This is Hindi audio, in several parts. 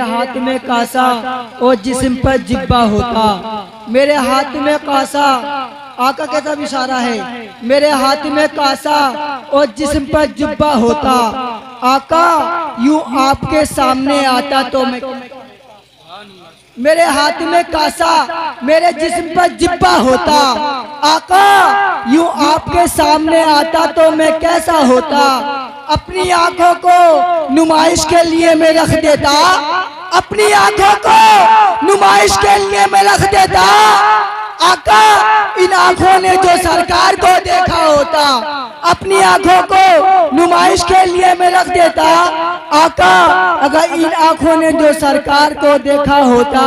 हाथ में कासा और जिस्म पर जिब्बा होता। मेरे हाथ में कासा, आका के तरफ इशारा है, मेरे हाथ में कासा और जिस्म पर जिब्बा होता। आका यूं आपके सामने आता तो मैं, मेरे हाथ में कासा मेरे जिस्म पर जिब्बा होता। आका यूं आपके सामने आता तो मैं कैसा होता। अपनी आंखों को नुमाइश के लिए मैं रख देता, अपनी आंखों को नुमाइश के लिए मैं रख देता। आका इन आंखों ने जो सरकार को देखा होता, अपनी आंखों को नुमाइश के लिए मैं रख देता। आका अगर इन आंखों ने जो सरकार को देखा होता,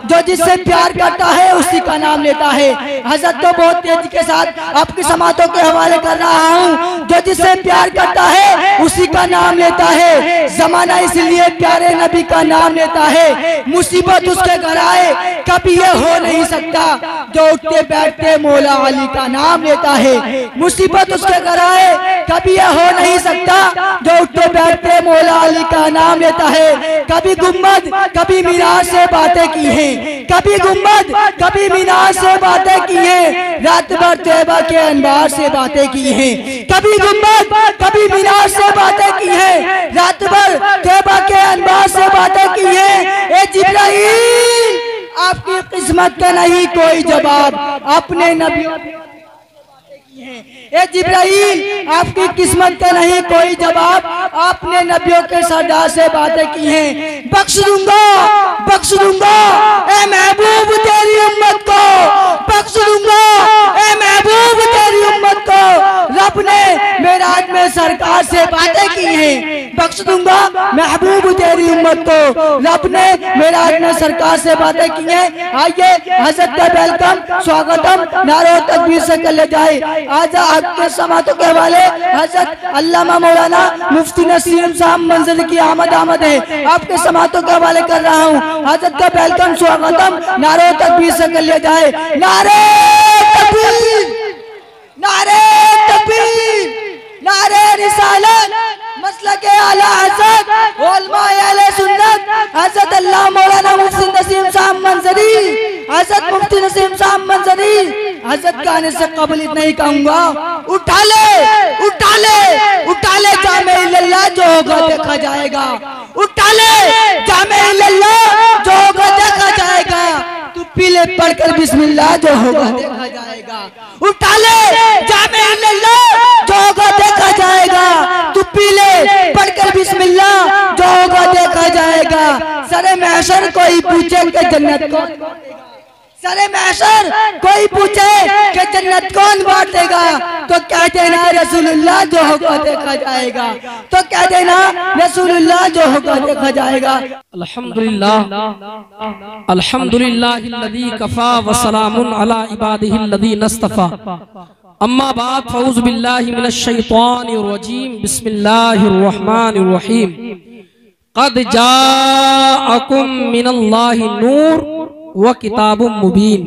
जो जिससे प्यार करता है उसी का नाम लेता है। हजरत तो बहुत तेजी के साथ आपकी समातों के हवाले कर रहा हूँ। जो जिससे प्यार करता है उसी का नाम लेता है। जमाना इसलिए प्यारे नबी का नाम लेता है। मुसीबत उसके घर आए कभी ये हो नहीं सकता जो उठते बैठते मौला अली का नाम लेता है। मुसीबत उसके घर आए कभी ये हो नहीं सकता जो उठते बैठते मौला अली का नाम लेता है। कभी गुम्बद कभी मीनार से बातें की हैं, कभी गुम्बद कभी मीनार से बातें की हैं, रात भर तैयबा के अनवार से बातें की हैं। कभी गुम्बद कभी मीनार से बातें की हैं, रात भर तैयबा के अनवार से बातें की हैं। ए जिब्राइल आपकी किस्मत का नहीं कोई जवाब, अपने नबियों ए जिब्राइल आपकी किस्मत का नहीं कोई जवाब, आपने नबियों के सरदार से बातें की हैं। बख्श दूंगा ए महबूब तेरी उम्मत को, बख्श दूंगा ए महबूब तेरी उम्मत को। रब ने मेराज में सरकार से बातें की हैं। बख्श दूंगा महबूब तेरी उम्मत को, रब ने मेराज में सरकार से बातें की हैं। आइए हजरत का वेलकम स्वागतम नारे तकबीर से कर ले जाए। आज आपके समातों के हवाले हजरत अल्लामा मौलाना मुफ्ती नसीम साहब मंजर की आमद है। आपके समातों के हवाले कर रहा हूँ। हजरत का वेलकम स्वागतम नारे तकबीर से कर ले जाए। नारे तकबीर, नारे तकबीर, नारे रिसालत, मसलक आला हज़रत उलमाए अहले सुन्नत हजरत अल्लाह मौलाना मुफ्ती नसीम साहब मंजरी, हजरत मुफ्ती नसीम साहब मंजरी। हजरत गाने से कबल इतना ही कहूंगा, उठा ले जामे इल्लल्लाह जो होगा देखा जाएगा। उठा ले जामे इल्लल्लाह जो होगा देखा जाएगा। तू पीले पढ़कर बिस्मिल्लाह जो होगा देखा जाएगा। उठा ले जामे इल्लल्लाह जो होगा देखा जाएगा। तू पीले पढ़कर बिस्मिल्लाह जो होगा देखा जाएगा। सरे महशर कोई पूछे कि जन्नत को, सरे महशर कोई पूछे कि जन्नत कौन बांटेगा, तो कह देना रसूलुल्लाह जो होगा देखा जाएगा। तो कह देना रसूलुल्लाह जो होगा देखा जाएगा। अल्हम्दुलिल्लाह अल्हम्दुलिल्लाहिल्लज़ी कफ़ा व सलामुन अला इबादिहिल्लज़ीना इस्तफ़ा। अम्मा बाद फ़ऊज़ु बिल्लाहि मिनश शैतानिर रजीम। बिस्मिल्लाहिर रहमानिर रहीम। क़द जाअकुम मिनल्लाहि नूर व किताबुम मुबीन।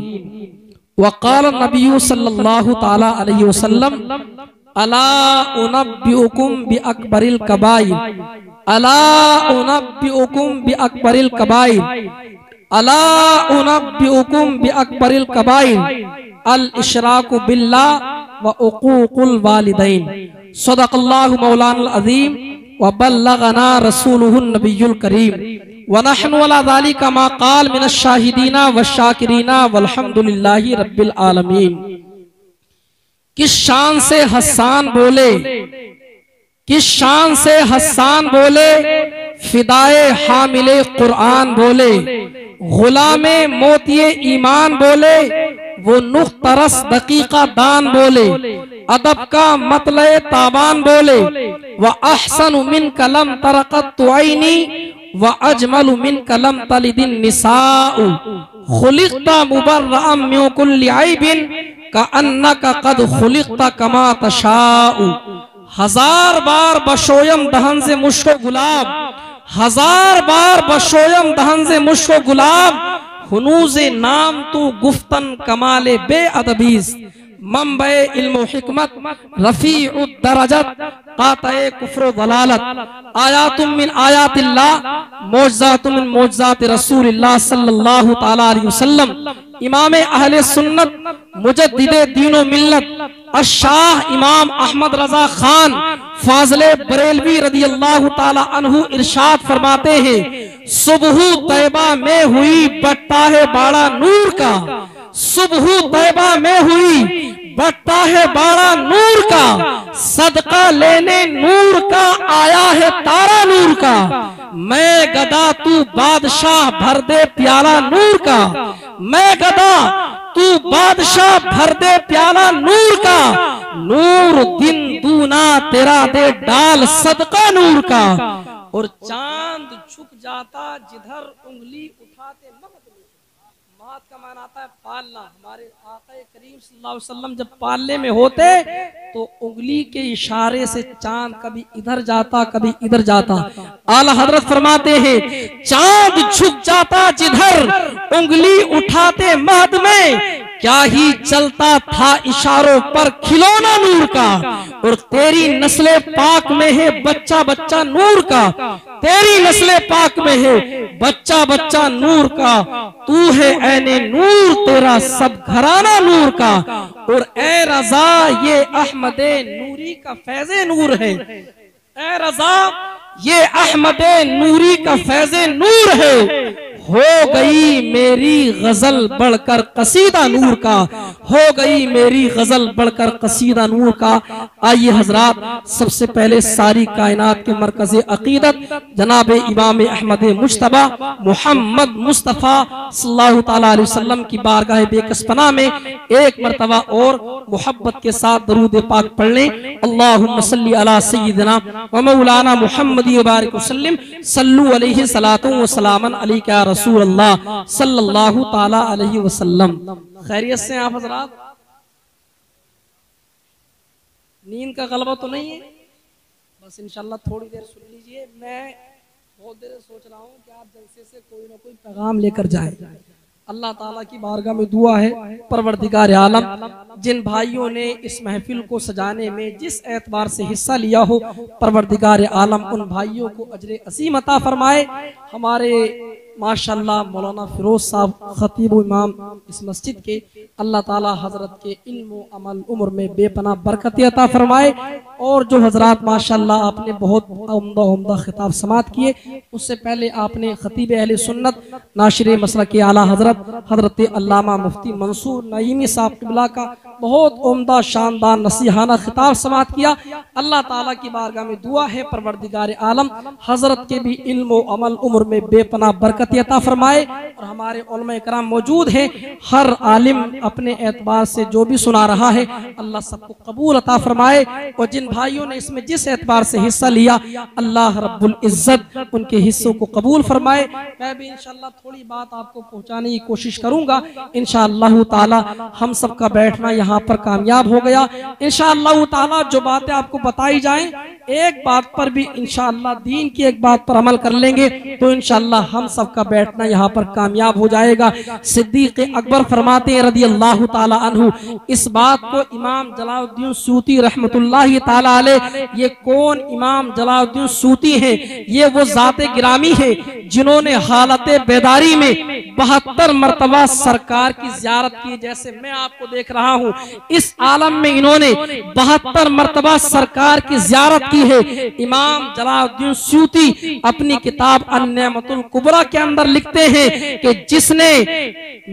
वक़ाल नबिय्यु सल्लल्लाहु तआला अलैहि वसल्लम अला उनब्बिउकुम बि अकबरिल कबाइर, अला उनब्बिउकुम बि अकबरिल कबाइर, अला उनब्बिउकुम बि अकबरिल कबाइर अल इशराकु बिल्लाह व उक़ूक़ुल वालिदैन। सदक़ल्लाहु मौलाना अज़ीम व बल्लगना रसूलुहुन नबियुल करीम व नहनु अला ज़ालिका मा क़ाल मिनश शाहिदीना व शाकिरीना वल्हम्दुलिल्लाहि रब्बिल आलमीन। किस शान से हस्सान बोले, किस शान से हस्सान बोले, फिदाए हामिले कुरान बोले, गुलामे मोतिये ईमान बोले, वो नुख तरस दकीका दान बोले, अदब का मतले ताबान बोले, व अहसन मिन कलम तरकत तुआइनी व अजमल मिन कलम तलिदिन निसाउ, खुलिक़ता मुबर्रअम मिन कुल्लि ऐबिन कअन्नका क़द खुलिक़ता कमा तशाउ। हजार बार बशोयम दहन से मुश्को गुलाब, हजार बार बशोयम दहन से मुश्को गुलाब, हुनूज़े नाम तू गुफ्तन कमाले बे अदबीस, मंबे इल्म व हिकमत, रफीउद दरजत, कातए कुफ्र व दलालत, आयातुम मिन आयातिल्लाह, मौजज़ातुम मिन मौजज़ाति रसूलिल्लाह सल्लल्लाहु तआला अलैहि वसल्लम, इमाम अहले सुन्नत मुजद्दिदे दीनो मिल्लत अश-शाह इमाम अहमद रजा खान फाज़ले बरेलवी रदियल्लाहु ताला अन्हु इरशाद फरमाते हैं, सुबह तैबा में हुई बट्टा है बाड़ा नूर का, सुबह तैबा में हुई बट्टा है बाड़ा नूर का, सदका लेने नूर का आया है तारा नूर का, मैं गदा तू बादशाह भर दे प्याला नूर का, मैं गदा तू बादशाह भर दे प्याला नूर का, नूर दिन दूना तेरा दे डाल सदका नूर का, और चांद झुक जाता जिधर उंगली उठाते मगद। मात का माना आता है पालना। हमारे आका करीम सल्लल्लाहु अलैहि वसल्लम जब पालने में होते तो उंगली के इशारे से चांद कभी इधर जाता कभी इधर जाता। आला हजरत फरमाते हैं, चांद झुक जाता जिधर उंगली उठाते महद में, क्या ही चलता था इशारों पर खिलौना नूर का, और तेरी नस्ले पाक में है बच्चा बच्चा नूर का, तेरी नस्ले पाक में है बच्चा बच्चा नूर का, तू है ऐने नूर तेरा सब घराना नूर का, और ए रजा ये अहमदे नूरी का फैज़े नूर है, ए रजा ये अहमदे नूरी का फैज़े नूर है, हो गई मेरी गजल बढ़कर कसीदा नूर का, हो गई मेरी गजल बढ़कर कसीदा नूर का। आइए हजरात, सबसे पहले सारी कायनात के मरकज़े अकीदत जनाब इमाम अहमद मुज्तबा मोहम्मद मुस्तफ़ा सल्लल्लाहु तआला अलैहि वसल्लम की बारगाह बेकसपना में एक मरतबा और मोहब्बत के साथ दरूद पाक पढ़ लें। अल्लाहुम्मा सल्ली अला सय्यिदिना व मौलाना मुहम्मद व बारिक वसल्लिम, सल्लु अलैहि सलातु व सलामन अलैका रसूल अल्लाह सल्लल्लाहु ताला अलैहि वसल्लम। खैरियत से आप हजरात? नींद का गलबा तो नहीं है? बस इंशाल्लाह थोड़ी देर सुन लीजिए। मैं बहुत देर सोच रहा हूँ कि आप जलसे से कोई ना कोई पैगाम लेकर जाए। अल्लाह ताला की बारगाह में दुआ है, परवरदिगार आलम जिन भाइयों ने इस महफिल को सजाने में जिस एतबार से हिस्सा लिया हो, परवरदिगार आलम उन भाइयों को अजर असीम अता फरमाए। हमारे माशाल्लाह मौलाना फिरोज साहब खतीब इमाम इस मस्जिद के, अल्लाह ताला हजरत के इल्म अमल उम्र में बेपनाह बरकत अता फरमाए। और जो हजरात माशाल्लाह आपने बहुत उम्दा खिताब समात किए, उससे पहले आपने खतीब अहले सुन्नत नाशिर मसलक के आला हजरत अल्लामा मुफ्ती मंसूर नईमी साहब क़िबला का बहुत उम्दा शानदार नसीहाना खिताब समात किया। अल्लाह ताला की बारगाह में दुआ है, परवरदिगार आलम हजरत के भी इल्म अमल उम्र में बेपनाह बरकत अता फरमाए। और हमारे उलमा इकराम मौजूद हैं, हर आलिम अपने एतबार से जो भी सुना रहा है अल्लाह सबको कबूल अता फरमाए। और जिन भाइयों ने इसमें जिस एतबार से हिस्सा लिया, अल्लाह रब्बुल इज्जत उनके हिस्सों को कबूल फरमाए। मैं भी इंशाअल्लाह थोड़ी बात आपको पहुंचाने की कोशिश करूंगा। इंशाअल्लाह ताला हम सबका बैठना यहाँ पर कामयाब हो गया। इंशाअल्लाह ताला जो बातें आपको बताई जाएं, एक बात पर भी इंशाअल्लाह दीन की एक बात पर अमल कर लेंगे तो इंशाअल्लाह हम सबका बैठना यहाँ पर कामयाब हो जाएगा। सिद्दीक अकबर फरमाते हैं रदियल्लाहु ताला अन्हु, इस बात को इमाम जलालुद्दीन सूती रहमतुल्लाहि ताला अलैह, ये कौन इमाम जलालुद्दीन सूती हैं? ये वो ज़ाते गिरामी है जिन्होंने हालत बेदारी में 72 मरतबा सरकार की ज़ियारत की। जैसे मैं आपको देख रहा हूँ, इस आलम में इन्होंने 72 मरतबा सरकार की ज़ियारत की है। इमाम जलालुद्दीन सूती अपनी किताब अन-निअमतुल कुबरा के अंदर लिखते हैं कि जिसने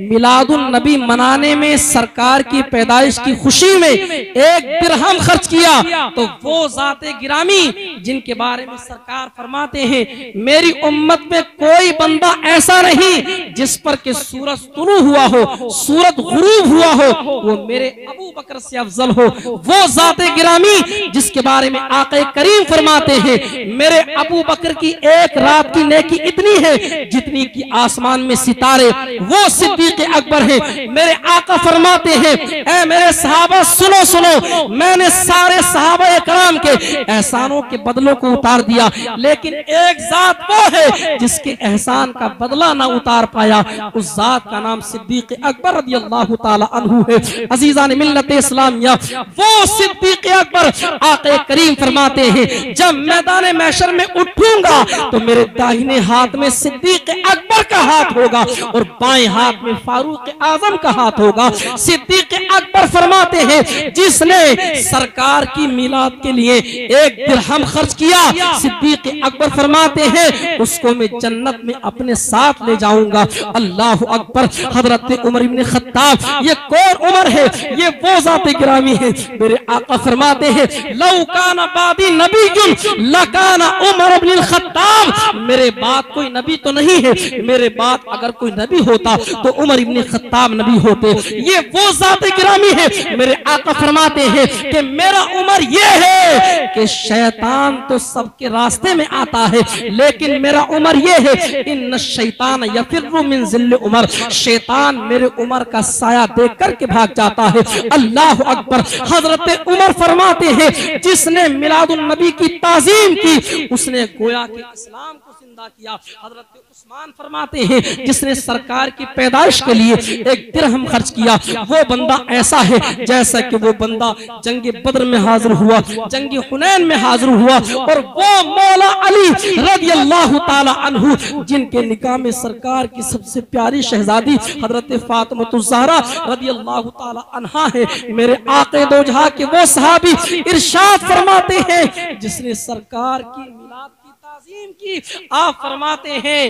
मिलादुन नबी मनाने में सरकार की पैदाइश की खुशी में 1 दिरहम खर्च किया तो वो ज़ाते गिरामी जिनके बारे में सरकार फरमाते हैं, मेरी उम्मत में कोई बंदा ऐसा नहीं जिस पर के सूरज तुलू हुआ हो, सूरज गुरूब हुआ हो, वो मेरे अबू बकर से अफजल हो। वो ज़ाते गिरामी जिसके बारे में आका करीम फरमाते हैं मेरे अबू बकर की एक रात की नेकी इतनी है जितनी कि आसमान में सितारे, वो सिद्दीक अकबर है। मेरे आका फरमाते हैं ऐ मेरे सहाबा सुनो सुनो, मैंने सारे सहाबा कराम के एहसानों के बदलों को उतार दिया, लेकिन एक जात वो है जिसके एहसान का बदला ना उतार पाया, उस जात का नाम सिद्दीक अकबर रदियल्लाहु ताला अन्हु है। अजीजान मिल्लत इस्लामिया, वो सिद्दीक अकबर आका करीम फरमाते हैं जब मैदान महशर में उठूंगा तो मेरे दाहिने हाथ में सिद्दीक अकबर का हाथ होगा और बाएं हाथ में फारूक आजम का हाथ होगा। सिद्दीक अकबर फरमाते हैं जिसने सरकार की मिलाद के लिए 1 दिरहम खर्च किया, सिद्दीक अकबर फरमाते हैं उसको मैं जन्नत में अपने साथ ले जाऊंगा। अल्लाह अकबर। हजरत उमर इब्न खत्ताब, ये कौन उमर है? ये वो ज़ात गिरामी है। मेरे आका फरमाते हैं लौ काना बादी नबीयुन लकाना उमर इब्न खत्ताब, मेरे बाद कोई नबी तो नहीं है, मेरे बाद अगर कोई नबी होता तो उमर इब्न खत्ताब नबी होते। ये वो ज़ात गिरामी है। मेरे आका फरमाते हैं कि मेरा उमर ये है कि शैतान तो सबके रास्ते में आता है, लेकिन मेरा उमर ये है इन्न शैतान यफिर्रु मिन ज़िल्ल उमर, शैतान मेरे उमर का साया देख करके भाग जाता है। अल्लाह अकबर। हजरत उमर फरमाते हैं जिसने मिलादुन नबी की ताजीम की उसने गोया के इस्लाम को जिंदा किया। हजरत उस्मान फरमाते हैं जिसने सरकार की पैदाइश के लिए 1 दिरहम खर्च किया, वो बंदा ऐसा है जैसा कि वो बंदा जंग बद्र में हाजिर हुआ, जंग हुनैन में हाजिर हुआ, और वो मौला अली रदियल्लाहु ताला अन्हु जिनके निकाह में सरकार की सबसे प्यारी शहजादी हजरत फातिमा ज़हरा रदियल्लाहु ताला अन्हा है। मेरे आक़े दो जहां के वो सहाबी इरशाद फरमाते हैं जिसने सरकार की मिलाद की ताज़ीम की, आप फरमाते हैं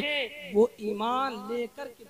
वो ईमान लेकर के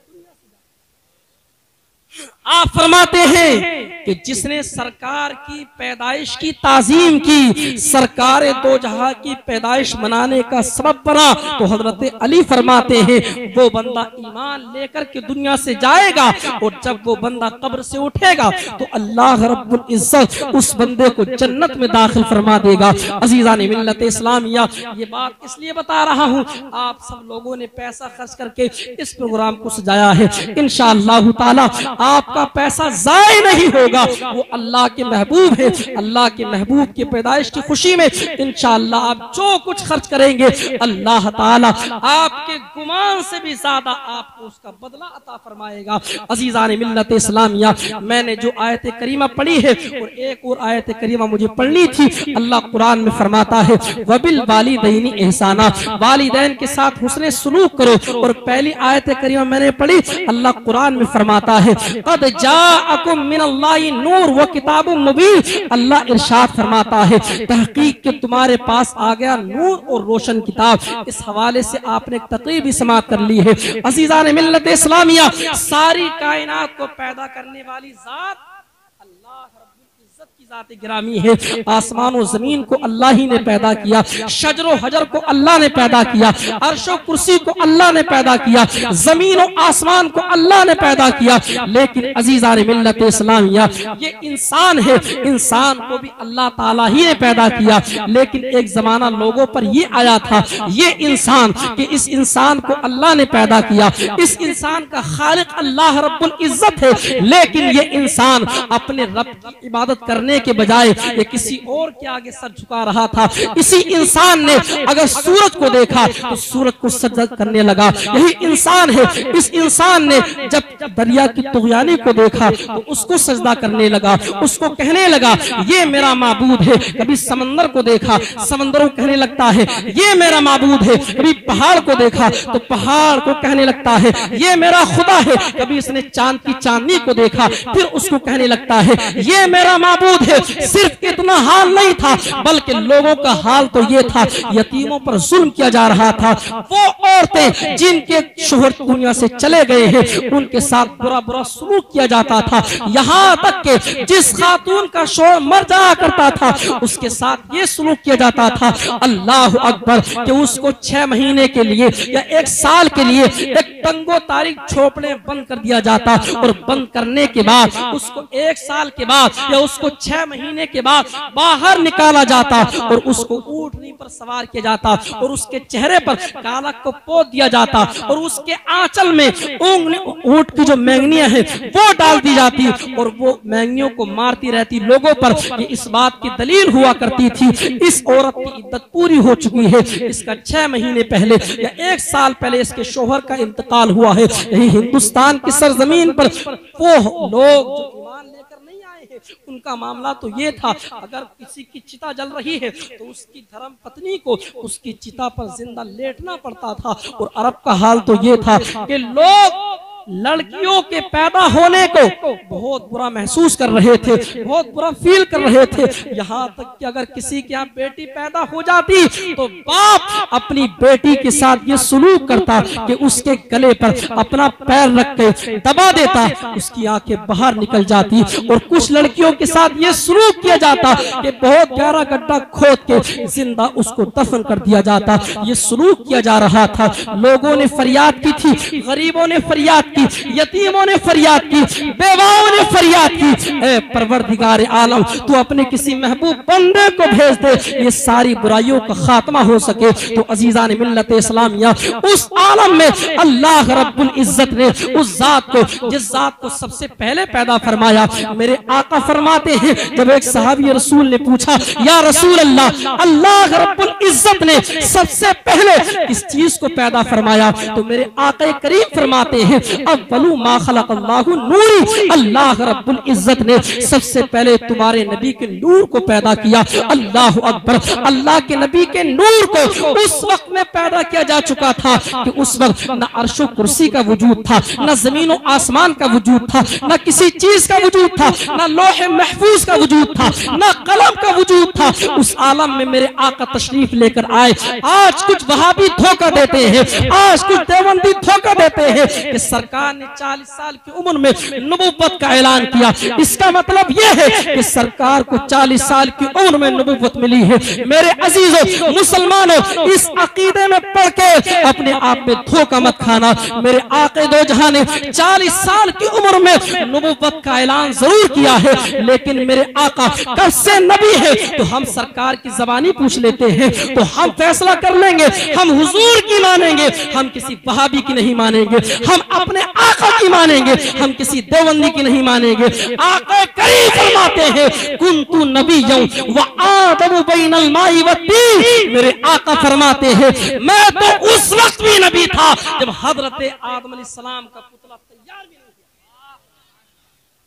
आप फरमाते हैं कि जिसने सरकार की पैदाइश की ताजीम की, सरकार दो जहां की पैदाइश मनाने का सबब बना, तो हजरत अली फरमाते हैं वो बंदा ईमान लेकर के दुनिया से जाएगा और जब वो बंदा कब्र से उठेगा तो अल्लाह रब्बुल इज्जत उस बंदे को जन्नत में दाखिल फरमा देगा। अजीज़ान मिल्लत इस्लामिया, ये बात इसलिए बता रहा हूँ, आप सब लोगों ने पैसा खर्च करके इस प्रोग्राम को सजाया है, इंशाअल्लाह ताला आपका पैसा जाया नहीं होगा। वो अल्लाह के महबूब है, अल्लाह के महबूब की पैदाइश की खुशी में इंशाअल्लाह आप जो कुछ खर्च करेंगे अल्लाह ताला आपके गुमान से भी ज्यादा आपको उसका बदला अता फरमाएगा। अजीज़ान मिल्लत इस्लामिया, मैंने जो आयत करीमा पढ़ी है और एक और आयत करीमा मुझे पढ़नी थी। अल्लाह कुरान में फरमाता है वबिल वालिदैनि एहसाना, वालिदैन के साथ हुस्ने सुलूक करो। और पहली आयत करीमा मैंने पढ़ी, अल्लाह कुरान में फरमाता है कद जाअकुम मिनल्लाहि नूर व किताबुम मुबीन, अल्लाह इरशाद फरमाता है तहकीक के तुम्हारे पास आ गया नूर और रोशन किताब। इस हवाले से आपने एक तकरीर भी समाप्त कर ली है। अज़ीज़ान मिल्लत इस्लामिया, सारी कायनात को पैदा करने वाली जात अल्लाह रब्बुल इज्जत की जात गिरामी है। आसमान और जमीन को अल्लाह ही ने पैदा किया, शजरो हजर को अल्लाह ने पैदा किया, अर्शो कुर्सी को अल्लाह ने पैदा किया, जमीन और आसमान को अल्लाह ने पैदा किया। लेकिन अजीज़ान मिल्लत इस्लामिया, ये इंसान है, इंसान को भी अल्लाह ताला ही ने पैदा किया। लेकिन एक जमाना लोगों पर ये आया था, ये इंसान कि इस इंसान को अल्लाह ने पैदा किया, इस इंसान का खालिक अल्लाह रब्बुल इज्जत है, लेकिन ये इंसान अपने रब की इबादत करने के बजाय ये किसी और के आगे सर झुका रहा था। इसी इंसान ने अगर सूरज को देखा तो सूरज को सजदा करने लगा। यही इंसान है, इस इंसान ने जब दरिया की तुग़यानी को देखा तो उसको सजदा करने लगा, उसको कहने लगा ये मेरा माबूद है। कभी समंदर को देखा, समंदरों को कहने लगता है ये मेरा माबूद है। कभी पहाड़ को देखा तो पहाड़ को कहने लगता है ये मेरा खुदा है। कभी इसने चांद की चांदनी को देखा, फिर उसको कहने लगता है ये मेरा माबूद है। सिर्फ इतना हाल नहीं था, बल्कि लोगों का हाल तो ये था, यतीमों पर जुल्म किया जा रहा था। वो औरतें जिनके शोहर दुनिया से चले गए हैं उनके साथ बुरा बुरा सलूक किया जाता था। यहाँ तक कि जिस खातून का शोहर मर जाया करता था उसके साथ ये सलूक किया जाता था, अल्लाह अकबर, कि उसको 6 महीने के लिए या 1 साल के लिए एक तंगो तारीख झोपड़े बंद कर दिया जाता और बंद करने के बाद उसको 1 साल के बाद या उसको 6 महीने के बाद बाहर निकाला जाता और उसको ऊँटनी पर सवार किया जाता और उसके चेहरे पर काला को पोत दिया जाता और उसके आंचल में ऊँट की जो मैंगनियां है वो डाल दी जाती और वो मैंगनियों को मारती रहती लोगों पर। ये इस बात की दलील हुआ करती थी इस औरत की इद्दत पूरी हो चुकी है, इसका 6 महीने पहले या 1 साल पहले इसके शोहर का इंतकाल हुआ है। यही हिंदुस्तान की सरजमीन पर वो लोग जो ईमान लेकर नहीं आए हैं उनका मामला तो ये था, अगर किसी की चिता जल रही है तो उसकी धर्म पत्नी को उसकी चिता पर जिंदा लेटना पड़ता था। और अरब का हाल तो ये था कि लोग लड़कियों के पैदा होने को बहुत बुरा महसूस कर रहे थे, बहुत बुरा फील कर रहे थे। यहाँ तक कि अगर किसी के यहाँ बेटी पैदा हो जाती तो बाप अपनी बेटी के साथ ये सलूक करता कि उसके गले पर अपना पैर रख के दबा देता, उसकी आंखें बाहर निकल जाती। और कुछ लड़कियों के साथ ये सलूक किया जाता कि बहुत गहरा गड्ढा खोद के जिंदा उसको दफन कर दिया जाता। ये सलूक किया जा रहा था। लोगों ने फरियाद की थी, गरीबों ने फरियाद की, यतीमों ने फरियाद की, बेवाओं ने फरियाद की, ऐ परवरदिगार आलम तू अपने किसी महबूब बंदे को भेज दे ये सारी बुराइयों का खात्मा हो सके। तो अजीजान मिल्लत इस्लामिया, उस आलम में अल्लाह रब्बुल इज्जत ने उस जात को, जिस जात को सबसे पहले पैदा फरमाया, मेरे आका फरमाते हैं जब एक सहाबी रसूल ने पूछा या रसूल अल्लाह, अल्लाह रब्बुल इज्जत ने सबसे पहले इस चीज को पैदा फरमाया, तो मेरे आका करीम फरमाते हैं अव्वलु मा खलक़ल्लाहु नूरी, अल्लाह रब्बुल इज्जत ने सबसे पहले तुम्हारे नबी के नूर को पैदा किया। अल्लाह अकबर। अल्लाह के नबी के नूर को उस वक्त में पैदा किया जा चुका था कि उस वक्त न अर्शो कुर्सी का वजूद था, न जमीन और आसमान का वजूद था, न किसी चीज का वजूद था, न लोहे महफूज का वजूद था, न कलम का वजूद था। उस आलम में मेरे आका तशरीफ लेकर आए। आज कुछ वहाबी धोखा देते हैं, आज कुछ देवबंदी धोखा देते हैं कि सरकार ने 40 साल की उम्र में नबुव्वत का ऐलान किया। इसका मतलब यह है कि सरकार को 40 साल की उम्र में नबुव्वत मिली है। मेरे अजीजों मुसलमानों, इस अकीदे में पढ़ के अपने आप में धोखा मत खाना। मेरे आक़े दो जहां ने 40 साल की उम्र में नबुव्वत का ऐलान जरूर किया है, लेकिन मेरे आका कब से नबी है तो हम सरकार की जबानी पूछ लेते हैं तो हम फैसला कर लेंगे, हम हुजूर की मानेंगे, हम किसी वहाबी की नहीं मानेंगे, हम अपने आका की मानेंगे, हम किसी देवबंदी की नहीं मानेंगे। आका करीम फरमाते हैं कुन्तु नबिय्यन व आदम बैनल माई व तीन। मेरे आका फरमाते हैं मैं तो उस वक्त भी नबी था जब हजरत आदम अलैहिस्सलाम का पुतला तैयार भी नहीं।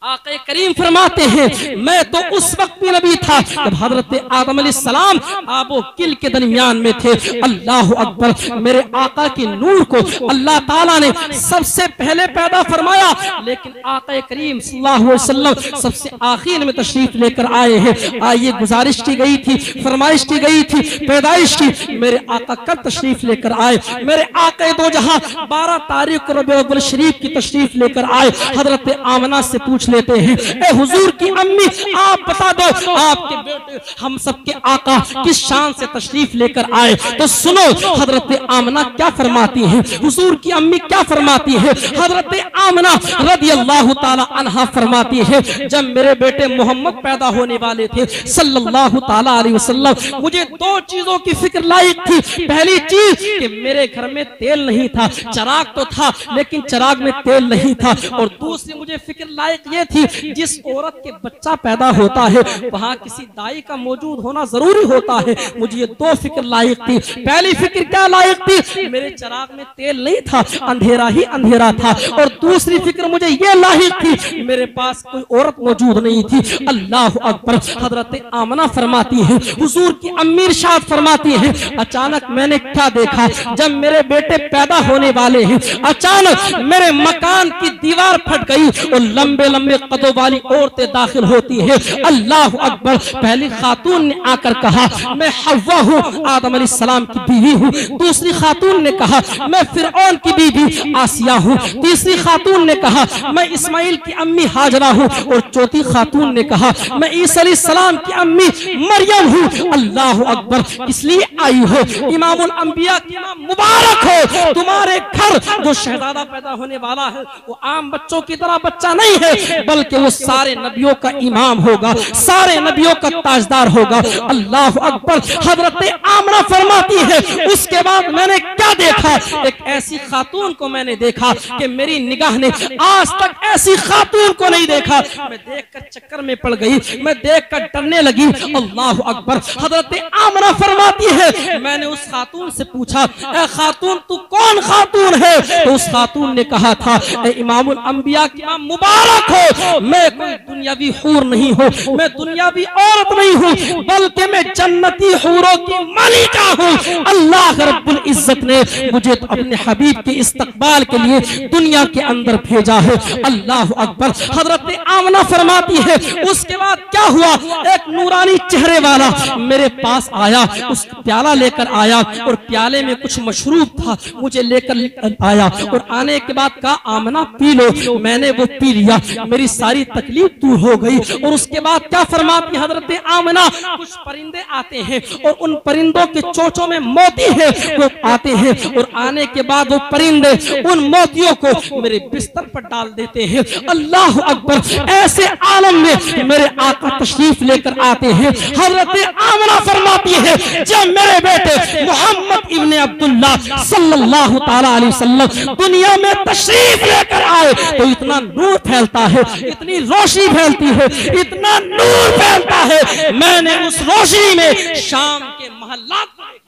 आक़े करीम फरमाते हैं मैं तो उस वक्त भी नबी था जब हजरत आदम अलैहिस्सलाम आबो किल के दरमियान में थे। अल्लाह अकबर। मेरे आका की नूर को अल्लाह ताला ने सबसे पहले पैदा फरमाया, लेकिन आक़े करीम सल्लल्लाहु अलैहि वसल्लम सबसे आखिर में तशरीफ लेकर आए हैं। आइए गुजारिश की गई थी, फरमाइश की गई थी, पैदाइश की, मेरे आका कब तशरीफ लेकर आए? मेरे आक़े दो जहां 12 तारीख को रबीउल अव्वल शरीफ की तशरीफ लेकर आए। हजरत आमना से पूछ लेते हैं ए हुजूर की अम्मी आप बता दो आपके बेटे हम सबके आका किस शान से तशरीफ लेकर आए। तो सुनो हजरत आमना क्या फरमाती हैं, हुजूर की अम्मी क्या फरमाती है। हजरत आमना रदियल्लाहु ताला अन्हा फरमाती है जब मेरे बेटे मोहम्मद पैदा होने वाले थे सल्लल्लाहु ताला अलैहि वसल्लम, मुझे 2 चीजों की फिक्र लायक थी। पहली चीज कि मेरे घर में तेल नहीं था, चराग तो था लेकिन चराग में तेल नहीं था, और दूसरी मुझे फिक्र लायक ये थी जिस औरत के बच्चा पैदा होता है वहां किसी दाई का मौजूद होना जरूरी होता है। मुझे ये 2 फिक्र लायक थी। पहली फिक्र क्या लायक थी? मेरे चराग में तेल नहीं था, अंधेरा ही अंधेरा था, और दूसरी फिक्र मुझे ये लायक थी मेरे पास कोई औरत मौजूद नहीं थी। अल्लाह अकबर। हजरत आमना फरमाती है हुजूर की अम्मी इरशाद फरमाती है अचानक मैंने क्या देखा, जब मेरे बेटे पैदा होने वाले हैं अचानक मेरे मकान की दीवार फट गई और लंबे लंबे कदों वाली औरतें दाखिल होती है। अल्लाह अकबर। पहली खातून ने आकर कहा मैं हव्वा हूँ, आदम अलैहिस्सलाम की बीवी हूँ। दूसरी खातून ने कहा मैं फिरौन की बीवी आसिया हूँ। तीसरी खातून ने कहा मैं इस्माइल की अम्मी हाजरा हूँ, और चौथी खातून ने कहा मैं ईसा अलैहिस्सलाम की अम्मी मरियम हूँ। अल्लाह अकबर। इसलिए आई हो इमामुल अंबिया की इमाम मुबारक हो, तुम्हारे घर जो शहजादा पैदा होने वाला है वो आम बच्चों की तरह बच्चा नहीं है, बल्कि वो सारे नबियों का इमाम होगा, सारे नबियों का ताजदार होगा। अल्लाह अकबर। हजरत आमना फरमाती है उसके बाद मैंने क्या देखा, एक ऐसी खातून को मैंने देखा कि मेरी निगाह ने आज तक ऐसी खातून को नहीं देखा। मैं देखकर चक्कर में पड़ गई, मैं देखकर डरने लगी। अल्लाह अकबर। हजरत आमना फरमाती है मैंने उस खातून से पूछा, ए खातून तू कौन खातून है? तो उस खातून ने कहा था, ए इमामुल अंबिया की इमाम मुबारक हो, मैं कोई दुनियावी हूर नहीं हूँ, मैं दुनियावी औरत नहीं हूँ, बल्कि मैं जन्नती हूरों की मालिका हूँ। अल्लाह रब्बुल इज्जत ने मुझे तो अपने हबीब के इस्तकबाल के लिए दुनिया के अंदर भेजा है। अल्लाह अकबर। हजरत आमना फरमाती है उसके बाद क्या हुआ, एक नूरानी चेहरे वाला मेरे पास आया, उस प्याला लेकर आया और प्याले में कुछ मशरूब था, मुझे लेकर आया और आने के बाद कहा आमना पी लो। मैंने वो पी लिया, मेरी सारी तकलीफ दूर हो गई। और उसके बाद क्या फरमाती हजरत आमना, कुछ परिंदे आते हैं और उन परिंदों के चोंचों में मोती है, वो आते हैं और आने के बाद वो परिंदे उन मोतियों को मेरे बिस्तर पर डाल देते हैं। अल्लाह अकबर। ऐसे आलम में मेरे आका तशरीफ लेकर आते हैं। हजरत आमना फरमाती है जब मेरे बेटे मोहम्मद इब्ने अब्दुल्ला सल्लल्लाहु ताला अलैहि वसल्लम दुनिया में तशरीफ लेकर आए तो इतना नूर फैलता है, इतनी रोशनी फैलती है, इतना नूर फैलता है। मैंने उस रोशनी में शाम के महल्लात को देखा,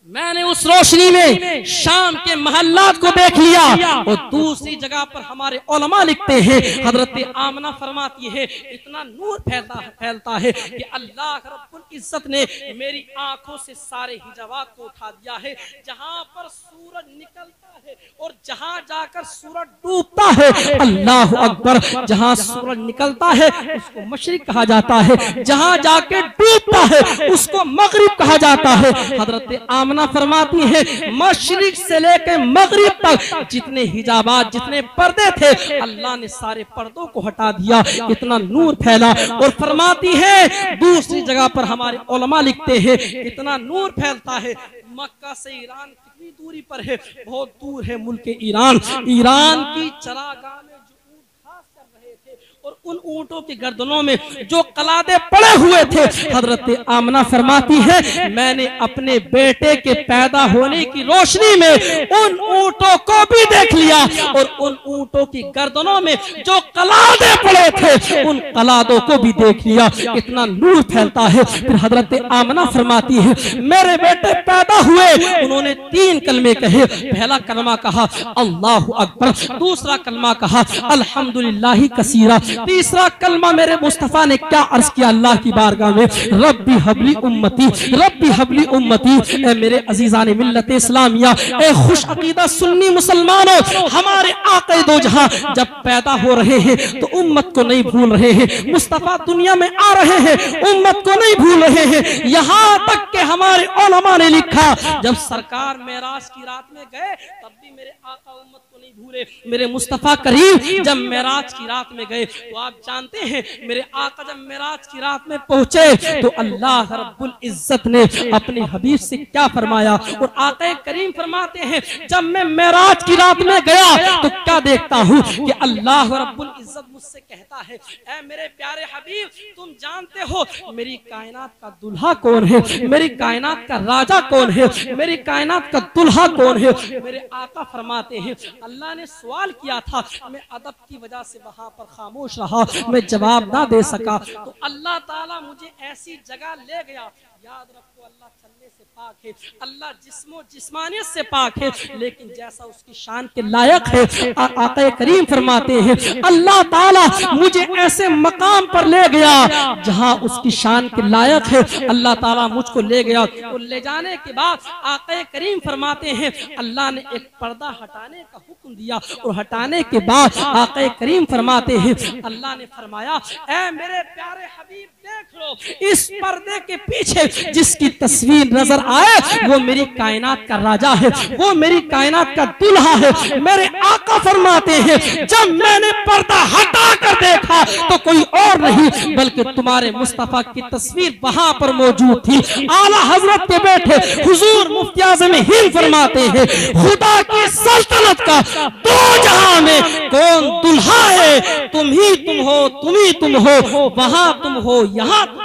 मैंने उस रोशनी में शाम के महल्लात को देख लिया। और दूसरी जगह पर हमारे उलमा लिखते हैं, हजरत आमना फरमाती है इतना नूर फैलता है कि अल्लाह रब्बुल इज्जत ने मेरी आंखों से सारे हिजाबात को उठा दिया है। जहां पर सूरज निकलता है और जहां जाकर सूरज डूबता है, अल्लाह अकबर, जहां सूरज निकलता है उसको मशरिक कहा जाता है, जहां जाके डूबता है उसको मगरिब कहा जाता है। हजरत आमना फरमाती है मशरिक से लेकर मगरिब तक जितने हिजाबात, जितने पर्दे थे, अल्लाह ने सारे पर्दों को हटा दिया, इतना नूर फैला। और फरमाती है दूसरी जगह पर हमारे उलमा लिखते हैं इतना नूर फैलता है। मक्का से ईरान कितनी दूरी पर है, बहुत दूर है मुल्क ईरान। ईरान की चरागाह में जो ऊंट घास कर रहे थे और उन ऊंटों की गर्दनों में जो कलादे पड़े हुए थे, हजरत आमना फरमाती है मैंने अपने बेटे के पैदा होने की रोशनी में उन ऊंटों को भी देख लिया और उन ऊंटों की गर्दनों में जो कलादे पड़े थे उन कलादों को भी देख लिया, इतना नूर फैलता है। फिर हजरत आमना फरमाती है मेरे बेटे पैदा हुए, उन्होंने 3 कलमे कहे। पहला कलमा कहा अल्लाह अकबर, दूसरा कलमा कहा अल्हम्दुलिल्लाह कसीरा, तीसरा कलमा मेरे मुस्तफा ने क्या अर्ज किया अल्लाह की बारगाह में, रब्बी हबली उम्मती, रब्बी हबली उम्मती। ए मेरे अजीजान मिल्लत इस्लामिया, ए खुश अकीदा सुन्नी मुसलमानों, हमारे आक़ा दो जहां जब पैदा हो रहे हैं तो उम्मत को नहीं भूल रहे हैं। मुस्तफा दुनिया में आ रहे हैं, उम्मत को नहीं भूल रहे हैं। यहाँ तक के हमारे उलमा ने लिखा जब सरकार मेराज की रात में गए तब भी मेरे आका उम्मत को नहीं भूले। मेरे मुस्तफा करीम जब मेराज की रात में गए तो आप जानते हैं मेरे आका जब मेराज की रात में पहुंचे तो अल्लाह रब्बुल इज्जत ने अपने हबीब से क्या फरमाया। और आका करीम फरमाते हैं जब मैं मेराज की रात में गया तो क्या देखता हूँ कि अल्लाह रब्बुल इज्जत मुझसे कहता है ऐ मेरे प्यारे हबीब तुम जानते हो मेरी कायनात का दुल्हा कौन है, मेरी कायनात का राजा कौन है, मेरी कायनात का दुल्हा कौन है। मेरे आका फरमाते हैं अल्लाह ने सवाल किया था, मैं अदब की वजह से वहां पर खामोश रहा, मैं जवाब ना दे सका, तो अल्लाह ताला मुझे ऐसी जगह ले गया। याद रखो अल्लाह चलने से पाक है, अल्लाह जिस्मानियत से पाक है, लेकिन जैसा उसकी शान के लायक है आका करीम फरमाते हैं अल्लाह ताला मुझे ऐसे मकाम पर ले गया जहां उसकी शान के लायक है। अल्लाह ताला मुझको ले गया और ले जाने के बाद आका करीम फरमाते हैं अल्लाह ने एक पर्दा हटाने का हुक्म दिया और हटाने के बाद आका करीम फरमाते हैं अल्लाह ने फरमाया ऐ मेरे प्यारे हबीब देख लो इस पर्दे के पीछे जिसकी तस्वीर नजर आए वो मेरी कायनात का राजा है, वो मेरी कायनात का दुल्हा है। मेरे आका फरमाते हैं जब मैंने पर्दा हटा कर देखा तो कोई और नहीं बल्कि तुम्हारे मुस्तफा की तस्वीर वहां पर मौजूद थी। आला हजरत के बैठे हुजूर मुफ्ती आज़म हिंद फरमाते हैं खुदा की सल्तनत का 2 जहां में कौन दुल्हा है, तुम ही तुम हो, तुम ही तुम हो, वहां तुम हो, यहां तुम।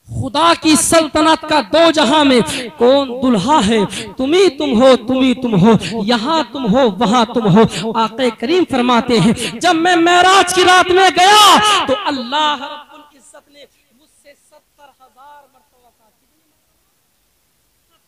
खुदा की सल्तनत का दो जहां में कौन दुल्हा है, तुम ही तुम हो, तुम ही तुम हो, यहाँ तुम हो, वहां तुम हो। आक़े करीम फरमाते हैं, जब मैं मेराज की रात में गया तो अल्लाह रब्बुल इज्जत ने मुझसे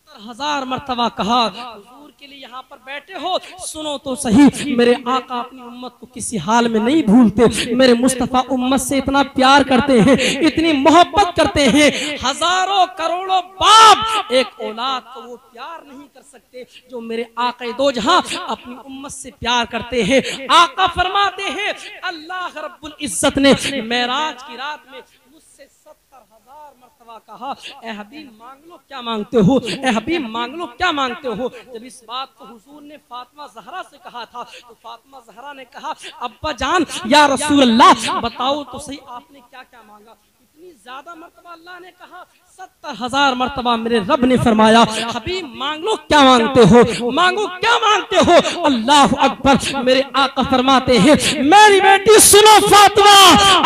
70,000 मर्तबा कहा, हुजूर के लिए यहाँ पर बैठे हो, सुनो तो सही, मेरे आका अपनी उम्मत को किसी हाल में नहीं भूलते। मेरे मुस्तफा उम्मत से इतना प्यार करते हैं, इतनी मोहब्बत करते हैं, हजारों करोड़ों बाप एक औलाद को वो प्यार नहीं कर सकते जो मेरे आका दो जहां अपनी उम्मत से प्यार करते हैं। आका फरमाते हैं, अल्लाह रब्बुल इज्जत ने मेराज की रात में मुझसे 70,000 मर्तबा कहा, ए हबीब मांग लो क्या मांगते हो, ए हबीब मांग लो क्या मांगते हो। जब इस बात को हुजूर ने फातिमा ज़हरा से कहा था तो फातिमा ज़हरा ने कहा, अब्बा जान या रसूल अल्लाह बताओ तो सही आपने क्या क्या मांगा। इतनी ज्यादा मर्तबा अल्लाह ने कहा, 70,000 मर्तबा मेरे रब ने फरमाया, हबीब मांग लो क्या मांगते हो, मांगो क्या मांगते हो। अल्लाह अकबर। मेरे आका फरमाते हैं, मेरी बेटी सुनो फातिमा,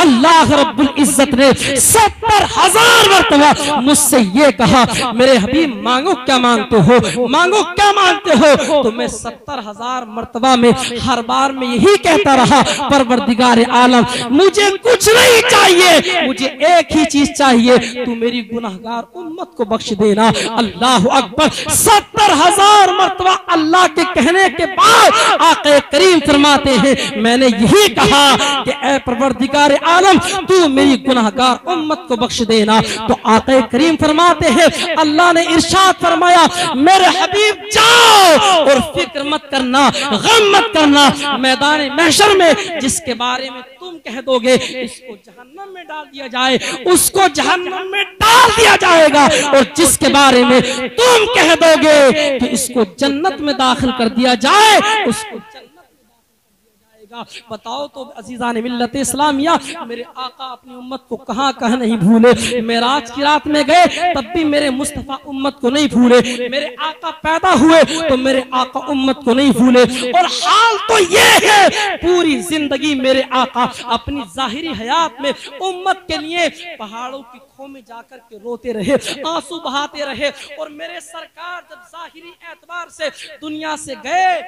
अल्लाह रब्बुल इज्जत ने 70,000 मर्तबा मुझसे ये कहा, मेरे हबीब मांगो क्या मांगते हो, मांगो क्या मांगते हो। तो मैं 70,000 मर्तबा में हर बार में यही कहता रहा, परवरदिगार आलम मुझे कुछ नहीं चाहिए, मुझे एक ही चीज चाहिए, तू मेरी गुनाहगार उम्मत को बख्श देना। अल्लाह अकबर। 70,000 मर्तबा अल्लाह के कहने के बाद आक़े करीम फरमाते हैं, मैंने यही कहा कि ऐ परवरदिगार आलम तू मेरी गुनाहगार उम्मत को बख्श देना। तो आक़े करीम फरमाते हैं, अल्लाह ने इरशाद फरमाया, मेरे हबीब जाओ और फिक्र मत करना, गम मत करना, मैदान महशर में जिसके बारे में तुम कह दोगे इसको जहन्नम में डाल दिया जाए, उसको जहन्नम में डाल दिया जाएगा, और जिसके बारे में तुम कह दोगे कि इसको जन्नत में दाखिल कर दिया जाए, उसको जन्नत में दाखिल कर दिया जाएगा। बताओ तो अजीजान मिल्लत इस्लामिया, मेरे आका अपनी उम्मत को कहाँ कहाँ नहीं भूले। मेराज की रात में गए तब भी मेरे मुस्तफा उम्मत को नहीं भूले, मेरे आका पैदा हुए तो मेरे आका उम्मत को नहीं भूले। और हाल तो ये है, पूरी जिंदगी मेरे आका अपनी जाहिरी हयात में उम्मत के लिए पहाड़ों की खो में जाकर के रोते रहे, आंसू बहाते रहे। और मेरे सरकार जब जाहिरी एतबार से दुनिया से गए,